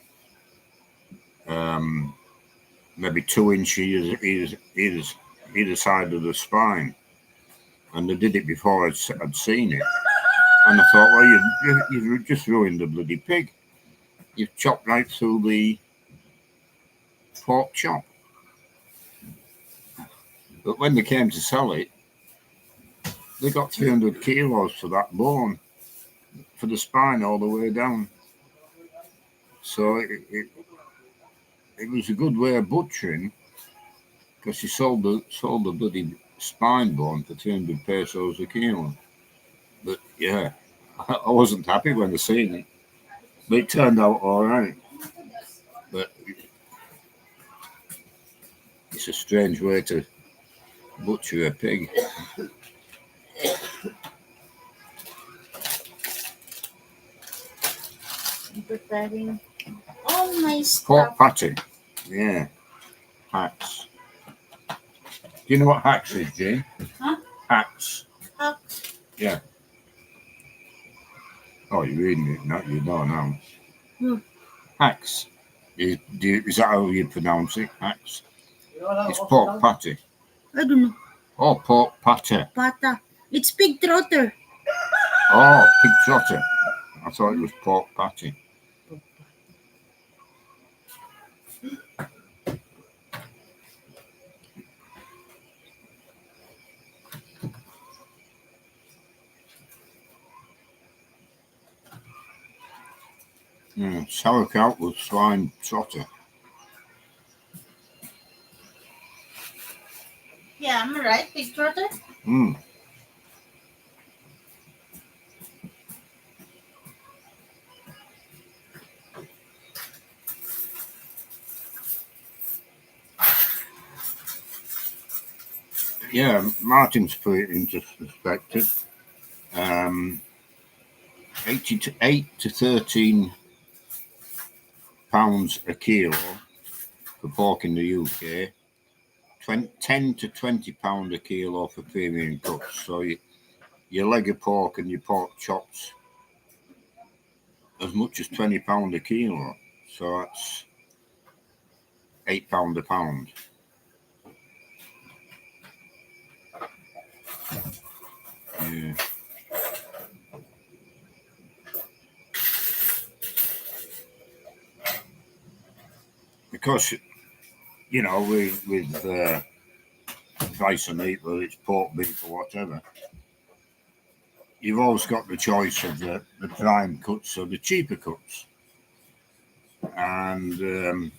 maybe 2 inches either side of the spine, and they did it before I'd seen it, and I thought, well, you've just ruined the bloody pig. You've chopped right through the pork chop. But when they came to sell it, they got 300 kilos for that bone, for the spine all the way down. So it was a good way of butchering, because he sold the bloody spine bone for 300 pesos a kilo. But yeah, I wasn't happy when I seen it. But it turned out all right. But it's a strange way to butcher a pig. I'm preparing all my Pork stuff. patty. Yeah. Hacks. Do you know what hacks is, Jane? Huh? Hacks. Hacks. Yeah. Oh, you're reading it now. You know now. Hacks. Is that how you pronounce it? Hacks. It's pork patty. I don't know. Oh, pork patty. Pata. It's pig trotter. Oh, pig trotter. I thought it was pork patty. Sauerkraut with swine trotter. Yeah, I'm right. Pig trotter. Yeah, Martin's put it into perspective. 8 to 13 pounds a kilo for pork in the UK. 10 to 20 pound a kilo for premium cuts. So your leg of pork and your pork chops as much as £20 a kilo. So that's £8 a pound. Yeah. Because, you know, with price of meat, whether it's pork, beef, or whatever, you've always got the choice of the prime cuts or the cheaper cuts. And,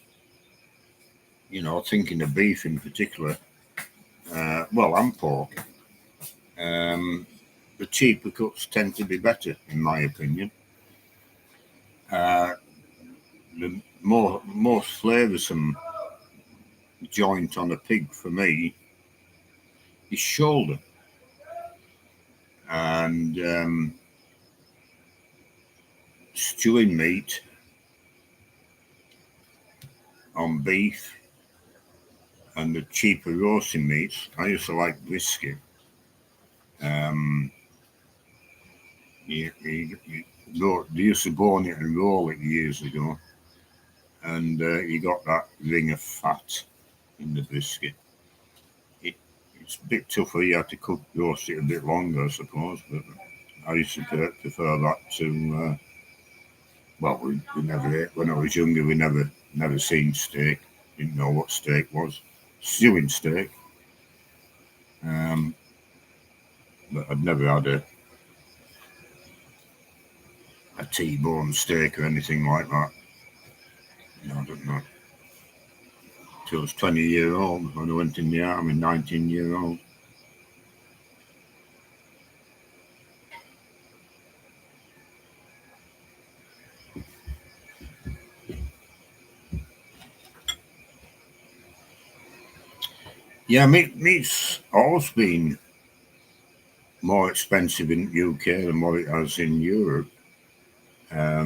thinking of beef in particular, and pork, the cheaper cuts tend to be better, in my opinion. The most flavoursome joint on a pig for me is shoulder. And stewing meat on beef and the cheaper roasting meats. I used to like brisket. They used to bone it and roll it years ago, and you got that ring of fat in the brisket. It's a bit tougher. You have to roast it a bit longer, I suppose, but I used to prefer that to. We never ate when I was younger. We never seen steak. Didn't know what steak was. Stewing steak. But I'd never had a T-bone steak or anything like that. I don't know. Till I was 20-year-old when I went in the army, 19-year-old. Yeah, meat's always been more expensive in the UK than what it has in Europe. I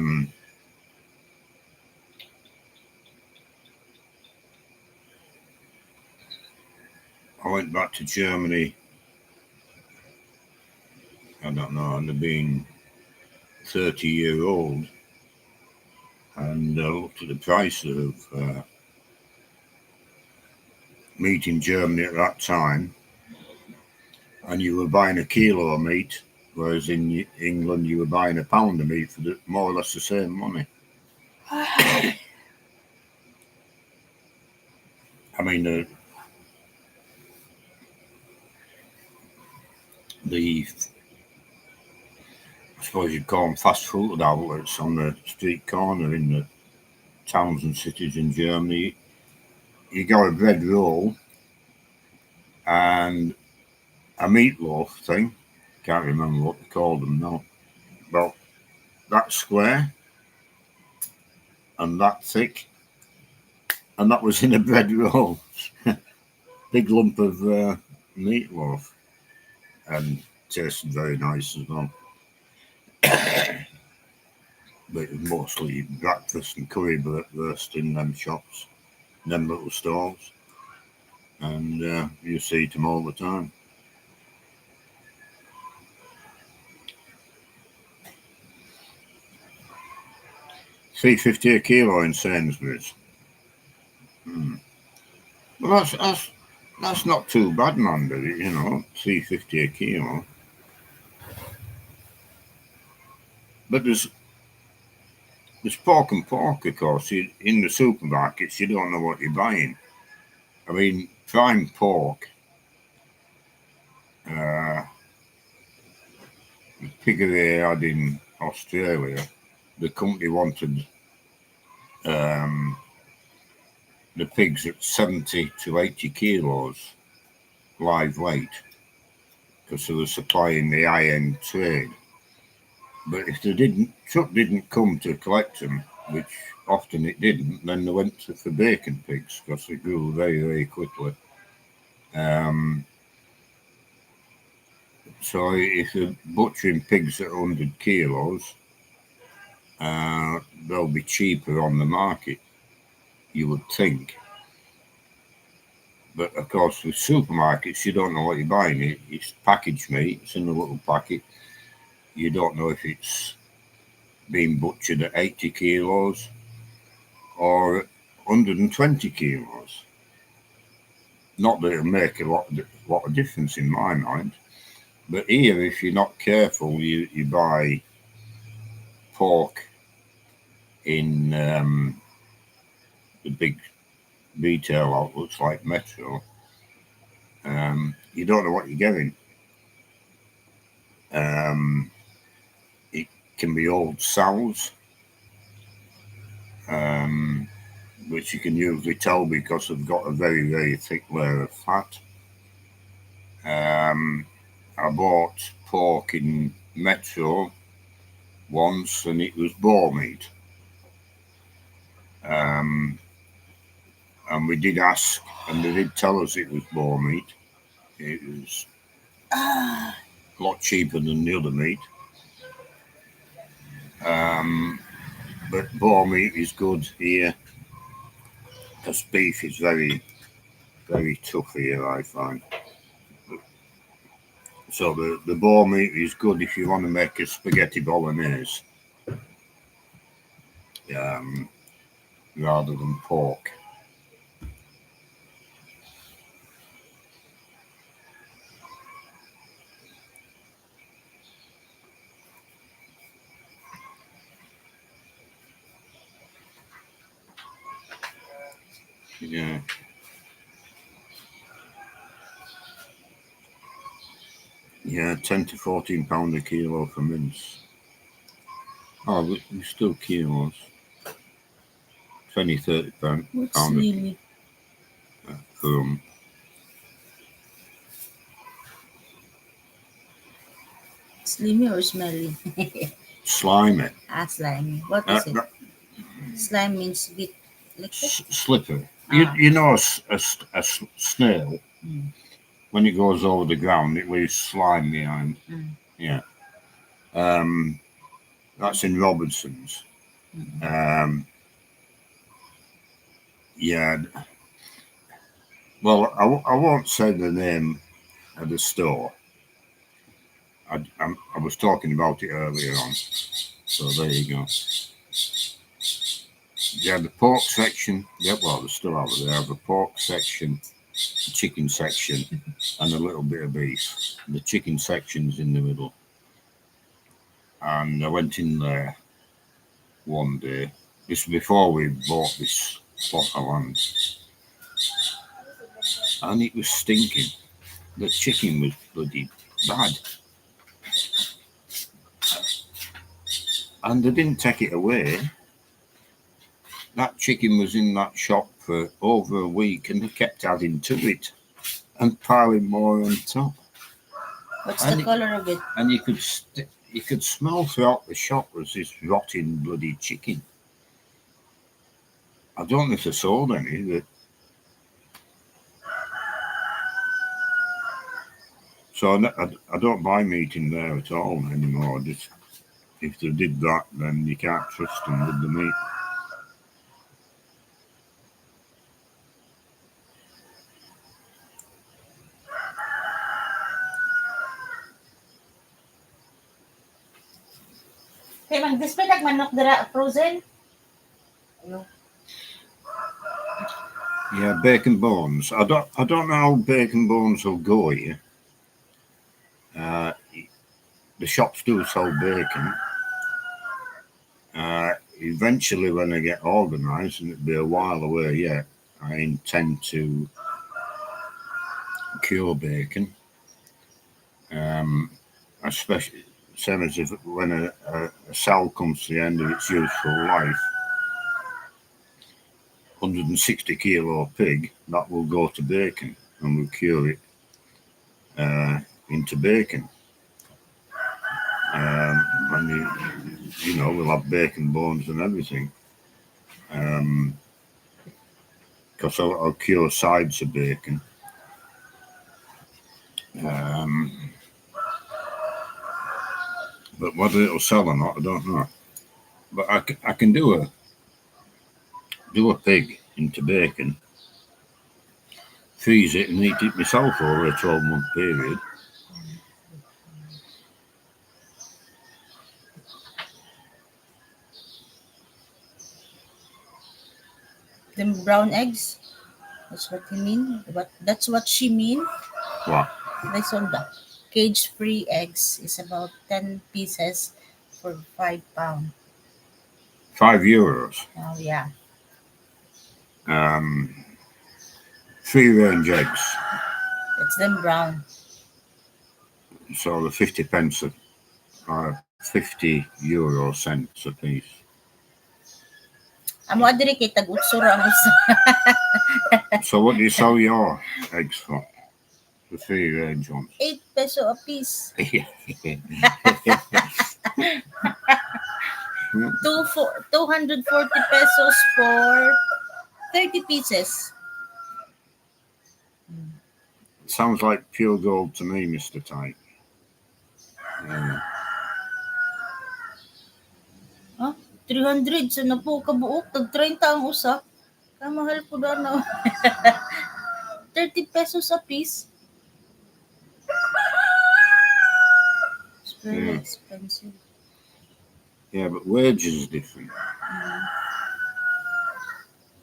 went back to Germany, I don't know, and being 30-year-old, and looked at the price of meat in Germany at that time, and you were buying a kilo of meat, whereas in England you were buying a pound of meat for more or less the same money. I mean, I suppose you'd call them fast food outlets on the street corner in the towns and cities in Germany. You got a bread roll and a meatloaf thing. Can't remember what they called them now. Well, that square and that thick, and that was in a bread roll. Big lump of meatloaf, and tasted very nice as well. But it was mostly breakfast and curry burst in them shops, them little stalls, and you see them all the time. $3.50 a kilo in Sainsbury's. Well, that's not too bad, man. $3.50 a kilo. But there's pork and pork, of course. In the supermarkets, you don't know what you're buying. I mean, prime pork. The piggery I had in Australia, the company wanted the pigs at 70 to 80 kilos live weight because they were supplying the high-end trade. But if the truck didn't come to collect them, which often it didn't, then they went for bacon pigs because they grew very, very quickly. So if you're butchering pigs at 100 kilos, they'll be cheaper on the market, you would think. But of course, with supermarkets, you don't know what you're buying. It's packaged meat, it's in a little packet. You don't know if it's being butchered at 80 kilos or 120 kilos. Not that it'll make a lot of difference in my mind. But here, if you're not careful, you buy pork in the big retail outlets like Metro, You don't know what you're getting. It can be old sows, which you can usually tell because they've got a very, very thick layer of fat. I bought pork in Metro once and it was boar meat. And we did ask, and they did tell us it was boar meat. It was Ah, a lot cheaper than the other meat. But boar meat is good here because beef is very, very tough here, I find. So the boar meat is good if you want to make a spaghetti bolognese rather than pork. Yeah. Yeah, 10 to 14 pound a kilo for mince. Oh, but we still kilos. 20, 30 pound what's pound lily? for Slimy or smelly? slimy. Slimy. What Uh, is it? Slime means bit liquid. Slippery. Ah. You know a snail, Mm. when it goes over the ground, it leaves slime behind. Mm. Yeah. That's in Robertson's. Mm. Yeah. Well, I won't say the name of the store. I was talking about it earlier on. So there you go. Yeah, the pork section. Yeah, well, they still have it. They have the pork section, the chicken section, and a little bit of beef. The chicken section's in the middle. And I went in there one day. This was before we bought this plot of land. And it was stinking. The chicken was bloody bad. And they didn't take it away. That chicken was in that shop for over a week and they kept adding to it and piling more on top. What's And the color of it? And you could smell throughout the shop was this rotting bloody chicken. I don't know if they sold any. So I don't buy meat in there at all anymore. Just if they did that, then you can't trust them with the meat. Kay mag-display kag manok dira frozen. Ano? Yeah, bacon bones. I don't know how bacon bones will go here. The shops do sell bacon. Eventually, when I get organised, and it'll be a while away yet, I intend to cure bacon. Especially, same as if when a sow comes to the end of its useful life, 160 kilo pig, that will go to bacon, and we'll cure it into bacon. And we'll have bacon bones and everything. Because I'll cure sides of bacon. But whether it'll sell or not, I don't know. But I can do a pig into bacon, freeze it and eat it myself over a 12-month period. Them brown eggs. That's what he mean. That's what she mean. What? They sold the cage-free eggs is about 10 pieces for £5. €5. Oh yeah. Free range eggs. It's them brown. So the 50 pence are 50 euro cents a piece. Amo adiri kay tag utsura ang isa. So what do you sell your eggs for? The free range ones. 8 peso a piece. Two for 240 pesos for 30 pieces. Sounds like pure gold to me, Mr. Tyke. Yeah. 300 sa na po kabuok tag 30 ang usa. Kamahal po daw na. 30 pesos a piece. It's very Yeah. expensive. Yeah, but wages is different.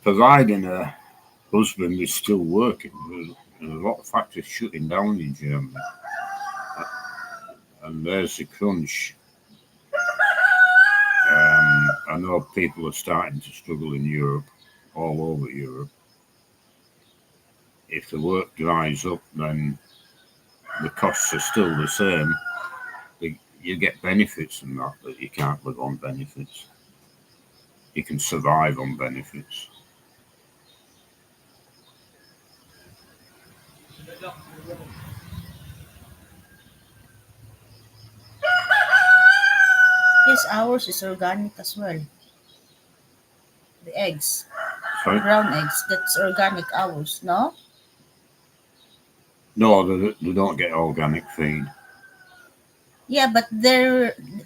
Providing a husband is still working, there's a lot of factories shutting down in Germany. And there's the crunch. I know people are starting to struggle in Europe, all over Europe. If the work dries up, then the costs are still the same. You get benefits from that, but you can't live on benefits. You can survive on benefits. Yes, ours is organic as well. The eggs. Sorry? Brown eggs. That's organic ours, no? No, they don't get organic feed. Yeah, but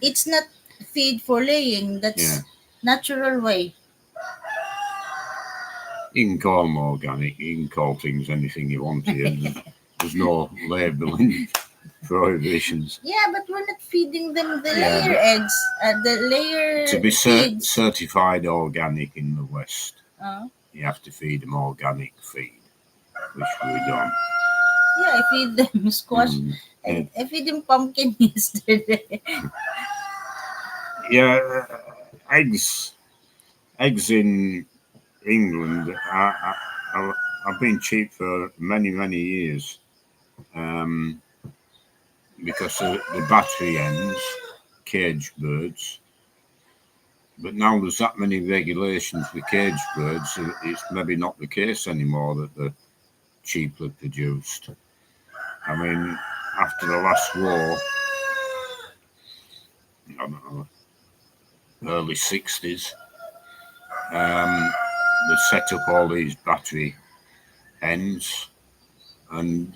it's not feed for laying. That's Yeah. natural way. You can call them organic. You can call things anything you want here. There's no labelling prohibitions. Yeah, but we're not feeding them the Yeah, layer eggs. The layer To be feeds. certified organic in the West, Uh, you have to feed them organic feed, which we don't. yeah, I feed them squash. I feed them pumpkin yesterday. Yeah, eggs in England have been cheap for many years, because of the battery ends, cage birds. But now there's that many regulations for cage birds, it's maybe not the case anymore that they're cheaply produced. I mean, after the last war, I don't know, early 60s, they set up all these battery hens, and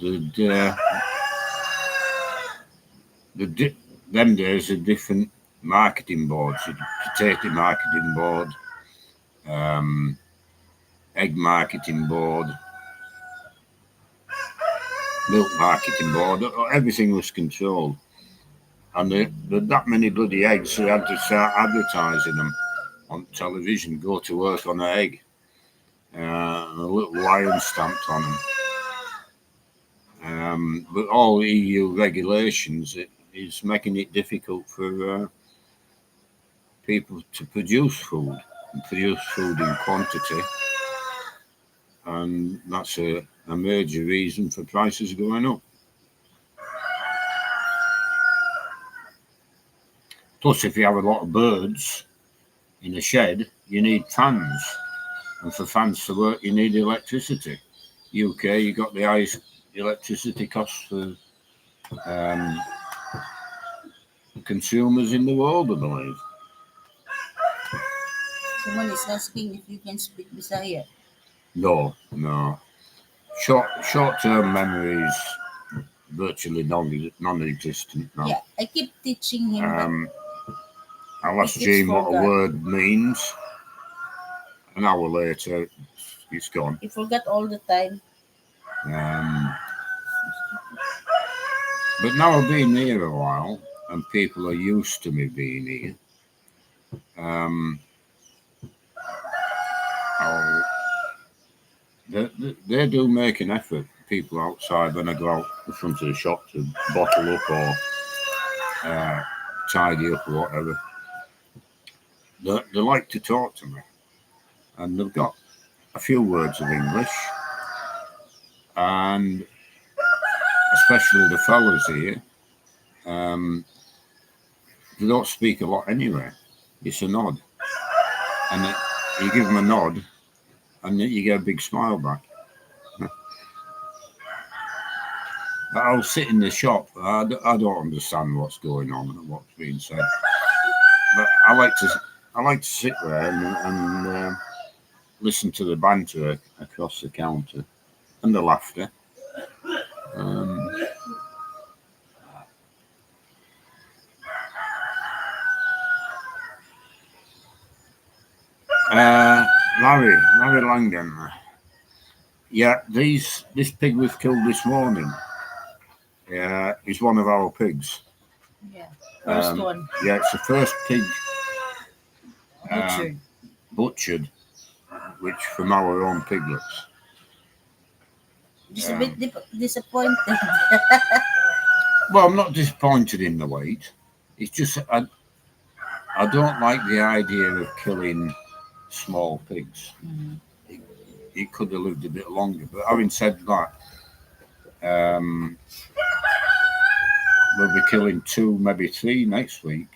them days are different marketing boards. Potato marketing board, egg marketing board, milk marketing board. Everything was controlled, and there that many bloody eggs. They had to start advertising them on television. Go to work on an egg, a little lion stamped on them. But all EU regulations is making it difficult for people to produce food in quantity, and that's a major reason for prices going up. Plus, if you have a lot of birds in a shed, you need fans, and for fans to work, you need electricity. UK, you got the highest electricity costs for consumers in the world, I believe. Someone is asking if you can speak Bisaya. No. Short-term memory is virtually non-existent now. Yeah, I keep teaching him, but I'll ask he keeps Jean what a forgot. word means. An hour later, it's gone. He forgot all the time. But now I've been here a while, and people are used to me being here. They do make an effort. People outside, when I go out in front of the shop to bottle up or tidy up or whatever, they like to talk to me, and they've got a few words of English, and especially the fellas here, they don't speak a lot anyway. It's a nod, and you give them a nod, and you get a big smile back. But I'll sit in the shop. I don't understand what's going on and what's being said, but I like to sit there and listen to the banter across the counter and the laughter. Larry Langdon. Yeah, this pig was killed this morning. He's one of our pigs. Yeah. First one. Yeah, it's the first pig Butchered. butchered, which from our own piglets. Just a bit disappointed. Well, I'm not disappointed in the weight. It's just I don't like the idea of killing small pigs. It could have lived a bit longer. But having said that, we'll be killing 2, maybe 3 next week.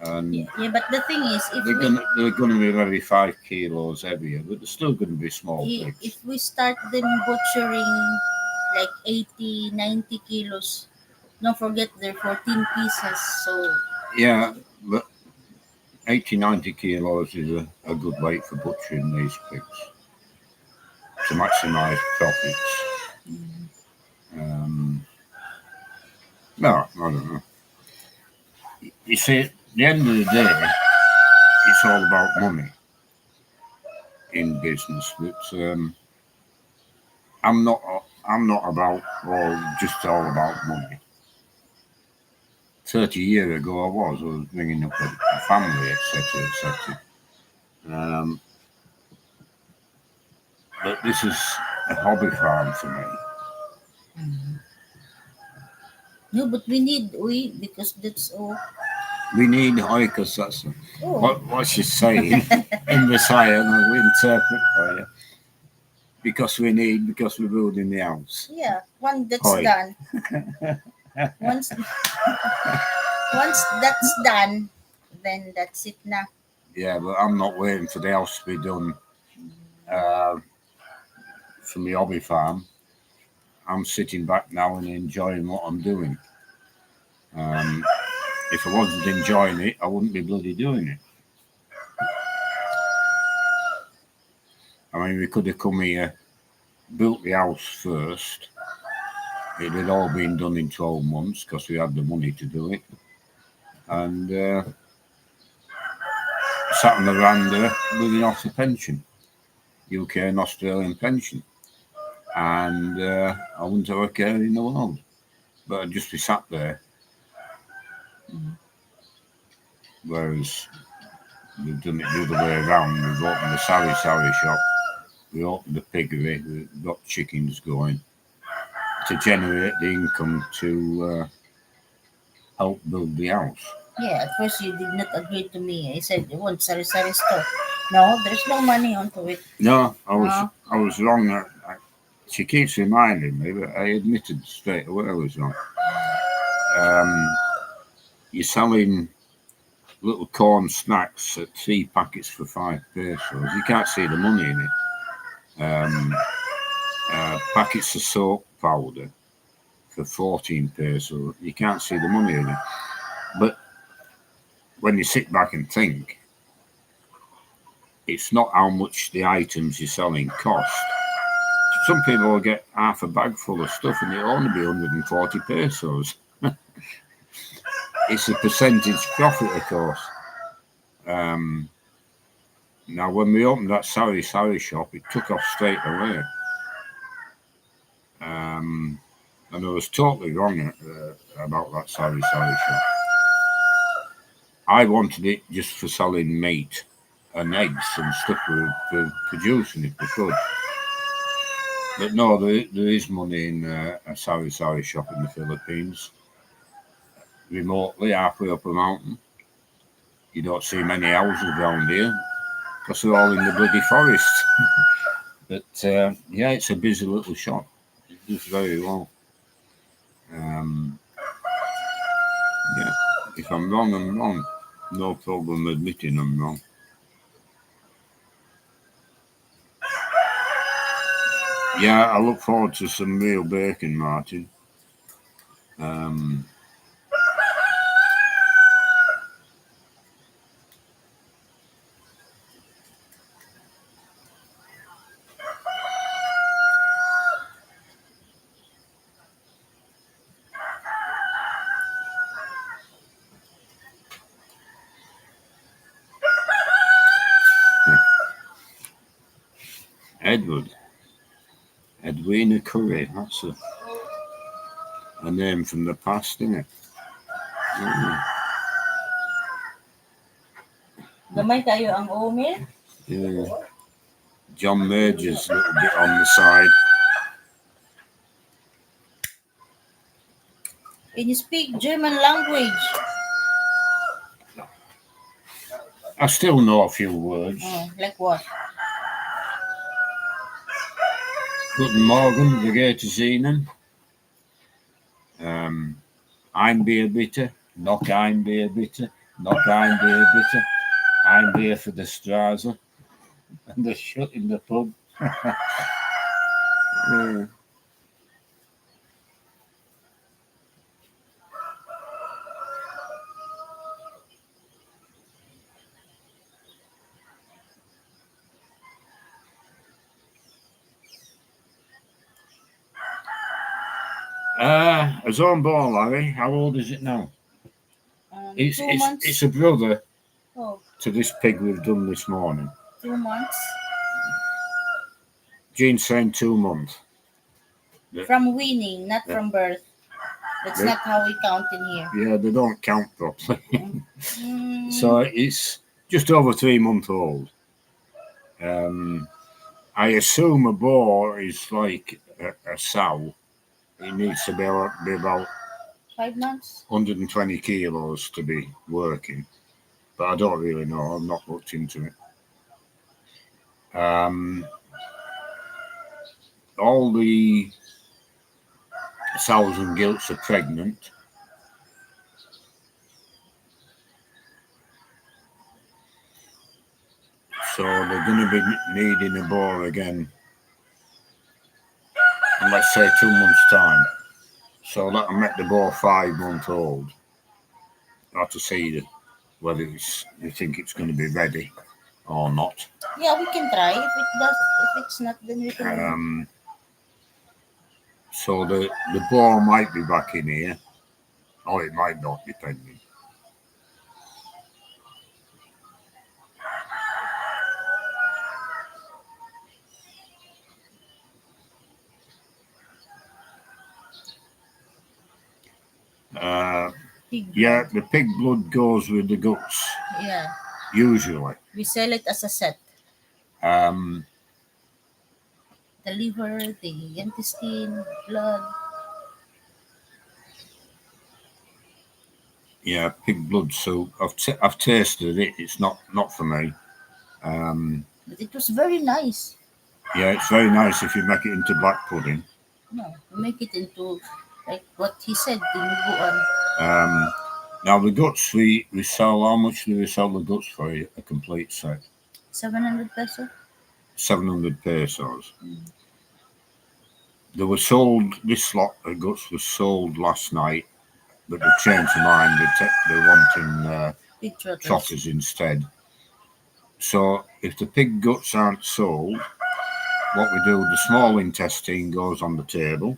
And yeah, but the thing is, if they're going to be maybe 5 kilos heavier, but they're still going to be small pigs. If we start them butchering like 80, 90 kilos, don't forget they're 14 pieces. So yeah, but 80, 90 kilos is a good weight for butchering these pigs to maximise profits. No, I don't know. You see, at the end of the day, it's all about money in business. But I'm not about just all about money. 30 years ago, I was bringing up a family, etc., etc. But this is a hobby farm for me. no, but we need because that's all. We need because that's what she's saying in the sign. I will interpret for you. Because we're building the house. Yeah, once that's done. once that's done, then that's it now. Yeah, but I'm not waiting for the house to be done for my hobby farm. I'm sitting back now and enjoying what I'm doing. If I wasn't enjoying it, I wouldn't be bloody doing it. I mean, we could have come here, built the house first. It had all been done in 12 months because we had the money to do it. And sat on the veranda living off the pension, UK and Australian pension. And I wouldn't have a care in the world. But I'd just be sat there. Whereas we've done it the other way around. We've opened the sari shop. We opened the piggery. We've got chickens going to generate the income to help build the house. Yeah, at first you did not agree to me. I said you want sari store. No, there's no money onto it. No, I was wrong. She keeps reminding me, but I admitted straight away I was wrong. You're selling little corn snacks at 3 packets for 5 pesos. You can't see the money in it. Packets of soap powder for 14 pesos. You can't see the money in it. But when you sit back and think, it's not how much the items you're selling cost. Some people will get half a bag full of stuff and it'll only be 140 pesos. It's a percentage profit, of course. Now, when we opened that sari shop, it took off straight away. And I was totally wrong about that sari shop. I wanted it just for selling meat and eggs and stuff for producing if we could. But no, there is money in a sari shop in the Philippines. Remotely, halfway up a mountain. You don't see many houses around here because they're all in the bloody forest. But yeah, it's a busy little shop. It does very well. Yeah, if I'm wrong, I'm wrong. No problem admitting I'm wrong. Yeah, I look forward to some real bacon, Martin. Edward. Edwina Curry. That's a name from the past, isn't it? Gamay kayo ang oatmeal? Yeah. John Major's a little bit on the side. Can you speak German language? I still know a few words. Oh, like what? Guten Morgen, wie geht es Ihnen? Ein Bier bitte, noch ein Bier bitte, noch ein Bier bitte, ein Bier für die Straße. And they're shut in the pub. Yeah. His own ball, Larry. How old is it now? 2 months. It's a brother Oh, to this pig we've done this morning. 2 months. Jean's saying 2 months. From weaning, not from birth. That's not how we count in here. Yeah, they don't count properly. Mm. So it's just over 3 months old. I assume a boar is like a sow. It needs to be about 5 months. 120 kilos to be working, but I don't really know. I've not looked into it. All the sows and gilts are pregnant. So they're going to be needing a boar again in, let's say, 2 months' time. So that'll make the boar 5 months old. I have to see whether you think it's going to be ready or not. Yeah, we can try. If it's not, then we can. So the boar might be back in here, or it might not, depending. Yeah, the pig blood goes with the guts. Yeah. Usually. We sell it as a set. The liver, the intestine, blood. Yeah, pig blood soup. I've tasted it. It's not for me. But it was very nice. Yeah, it's very nice if you make it into black pudding. No, we make it into like what he said, dinuguan. Now the guts we sell. How much do we sell the guts for a complete set? 700 pesos. 700 pesos. They were sold. This lot of guts was sold last night, but they changed their mind. They're wanting Pig trotters instead. So if the pig guts aren't sold, what we do, the small intestine goes on the table,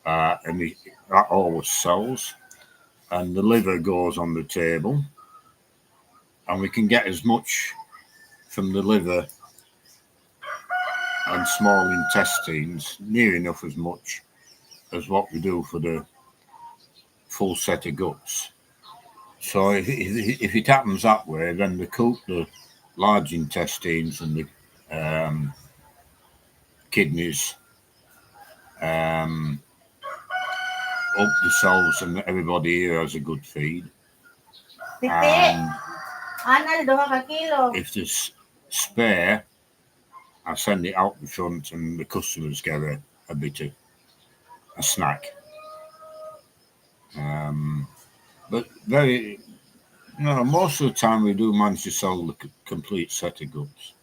and that always sells, and the liver goes on the table, and we can get as much from the liver and small intestines, near enough as much as what we do for the full set of guts. So if it happens that way, then they cook the large intestines and the kidneys up the cells, and everybody here has a good feed. If there's spare, I send it out the front and the customers get a bit of a snack. But very, no, most of the time we do manage to sell the complete set of guts.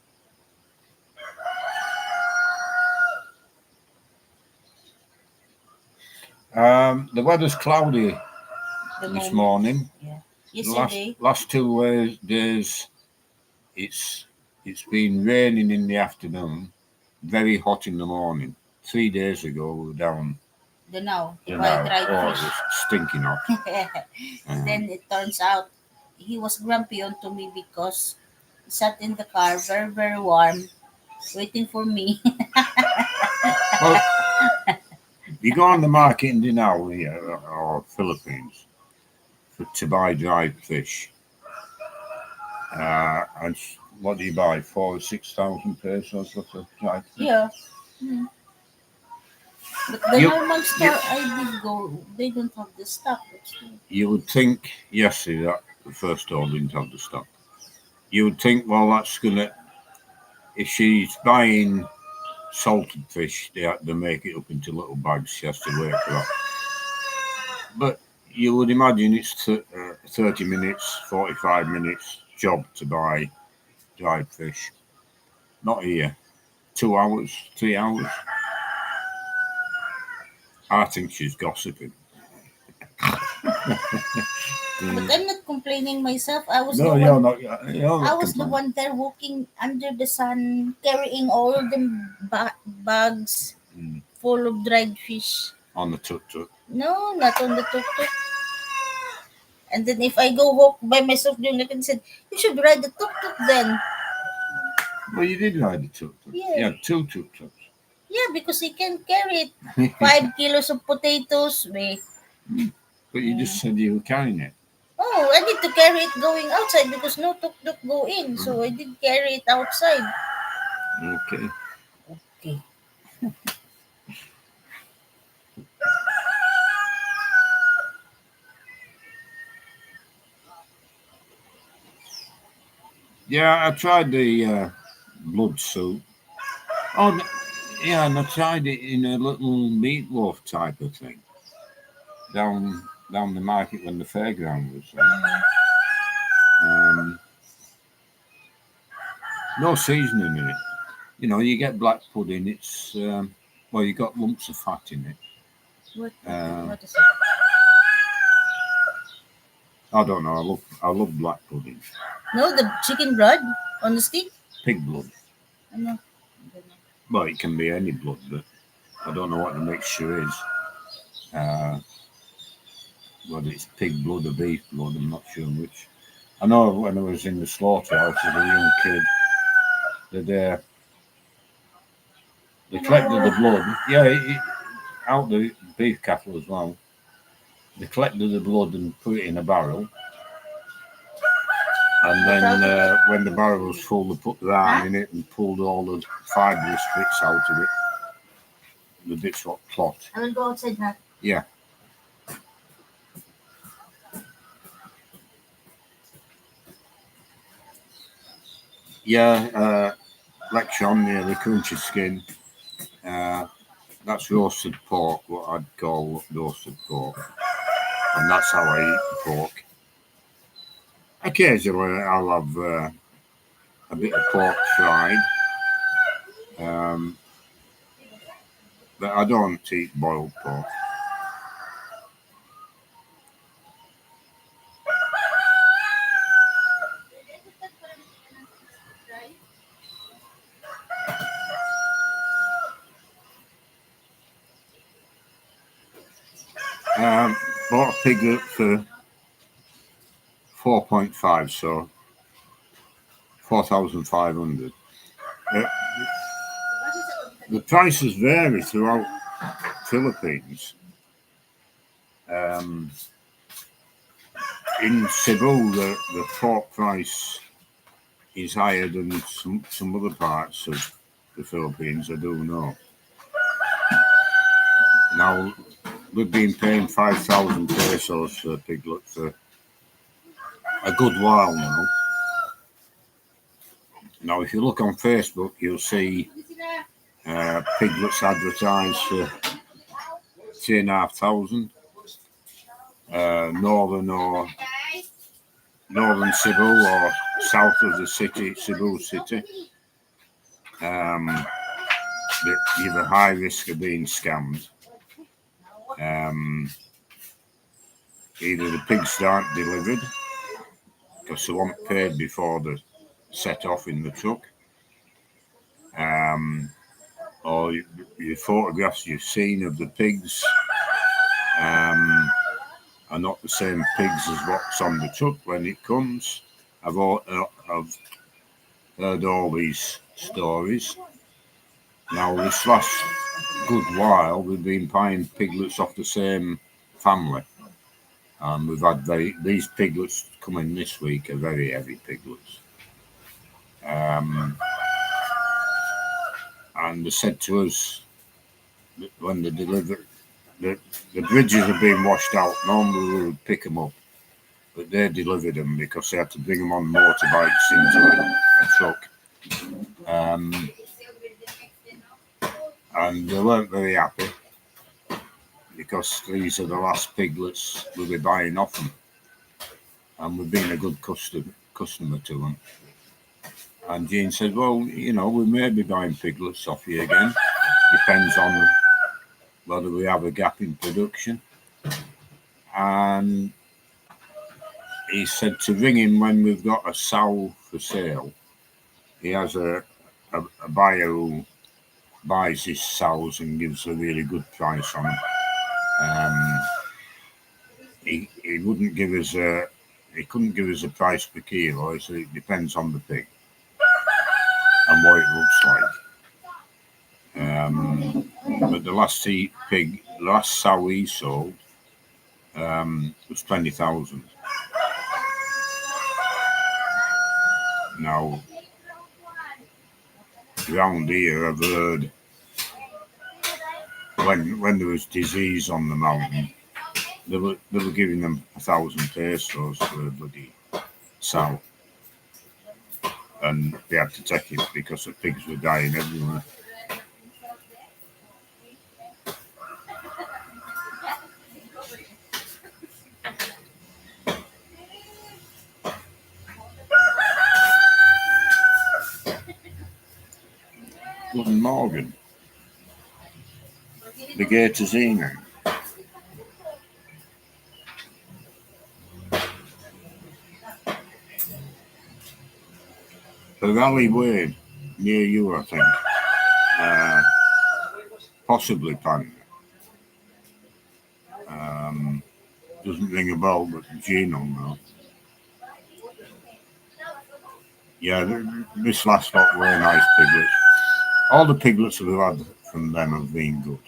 The weather's cloudy The this moment. morning. Yeah. The last Yesterday. last 2 days, it's been raining in the afternoon, very hot in the morning. 3 days ago we were down. The now. To You buy know, dried oh, it fish. was stinking hot. Then it turns out he was grumpy onto me because he sat in the car very, very warm, waiting for me. Well, you go on the market in Danao here, or Philippines, to buy dried fish. And what do you buy? 4,000 or 6,000 pesos worth of dried fish. Yeah. Mm. But the You, normal you, store I did go, they don't have the stock. That's true. you would think, yesterday that the first store didn't have the stock. You would think, well, that's gonna. If she's buying salted fish, they make it up into little bags. She has to wait for that. But you would imagine it's 30 minutes, 45 minutes job to buy dried fish. Not here. 2 hours, 3 hours. I think she's gossiping. But I'm not complaining myself. I was No, the you're one. not. You're I not was the complaining. one there walking under the sun, carrying all the bags Mm. full of dried fish. On the tuk-tuk. No, not on the tuk-tuk. And then if I go walk by myself during the said, you should ride the tuk-tuk then. Well, you did ride the tuk-tuk. Yeah. You had 2 tuk-tuks. Yeah, because he can carry it. 5 kilos of potatoes. But you just said you were carrying it. Oh, I need to carry it going outside because no tuk-tuk go in. So I did carry it outside. Okay. Okay. Yeah, I tried the blood soup. Oh, yeah, and I tried it in a little meatloaf type of thing down the market when the fairground was on. No seasoning in it. You know, you get black pudding. It's well, you got lumps of fat in it. What is it? I don't know. I love black pudding. No, the chicken blood on the stick? Pig blood. I know. Well, it can be any blood, but I don't know what the mixture is. Whether it's pig blood or beef blood, I'm not sure which. I know when I was in the slaughterhouse as a young kid, they collected the blood. Yeah, out the beef cattle as well. They collected the blood and put it in a barrel. And then when the barrel was full, they put the arm in it and pulled all the fibrous bits out of it. The bits what clot. I will go outside now. Yeah. Yeah, lechon, yeah, the crunchy skin. That's roasted pork, what I'd call roasted pork. And that's how I eat the pork. Occasionally I'll have a bit of pork fried. But I don't eat boiled pork. Bought a piglet for 4.5, so 4,500. The prices vary throughout Philippines. In Cebu, the pork price is higher than some other parts of the Philippines, I do know. Now, we've been paying 5,000 pesos for a piglet for a good while now. Now, if you look on Facebook, you'll see piglets advertised for 3,500. northern Cebu or south of the city, Cebu city, you have a high risk of being scammed. Either the pigs aren't delivered because they weren't paid before they set off in the truck, or the photographs you've seen of the pigs are not the same pigs as what's on the truck when it comes. I've heard all these stories. Now, this last good while, we've been buying piglets off the same family. We've had these piglets coming this week are very heavy piglets. And they said to us that when they delivered, the bridges are being washed out. Normally we would pick them up, but they delivered them because they had to bring them on motorbikes into a truck. And they weren't very happy because these are the last piglets we'll be buying off them. And we've been a good customer to them. And Jean said, well, we may be buying piglets off you again. Depends on whether we have a gap in production. And he said to ring him when we've got a sow for sale. He has a buyer who buys his sows and gives a really good price on them. He couldn't give us a price per kilo, so it depends on the pig and what it looks like. But the last sow he sold was 20,000. Now, round here I've heard when there was disease on the mountain, they were giving them 1,000 pesos for a bloody sow. And they had to take it because the pigs were dying everywhere. Guten Morgen. Wie geht es Ihnen? The Rally Way near you, I think. Possibly Panda. Doesn't ring a bell, but Gene will know. Yeah, this last lot were nice piglets. All the piglets we've had from them have been good.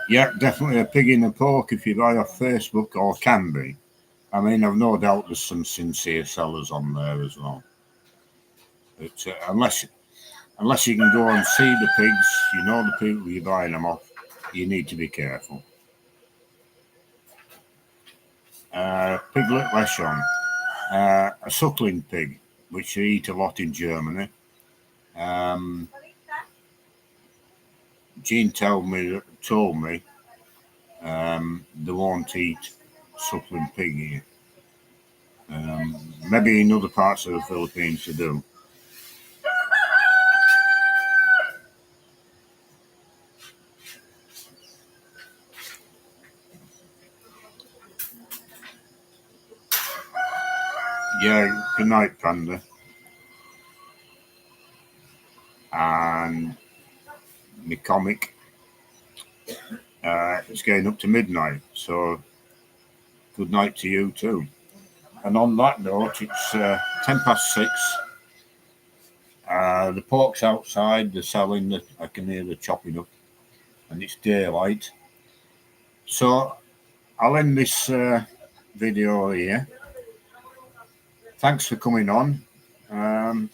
Yeah, definitely a pig in a poke if you buy off Facebook, or can be. I mean, I've no doubt there's some sincere sellers on there as well. But unless you can go and see the pigs, the people you're buying them off, you need to be careful. Piglet Lechon, a suckling pig, which they eat a lot in Germany. Jean told me they won't eat suckling pig here. Maybe in other parts of the Philippines they do. Yeah, good night, Panda. And my comic, it's getting up to midnight, so good night to you too. And on that note, it's 6:10. The pork's outside, they're selling, I can hear the chopping up, and it's daylight. So I'll end this video here. Thanks for coming on. And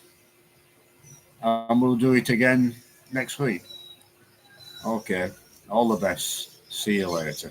we'll do it again next week. Okay, all the best. See you later.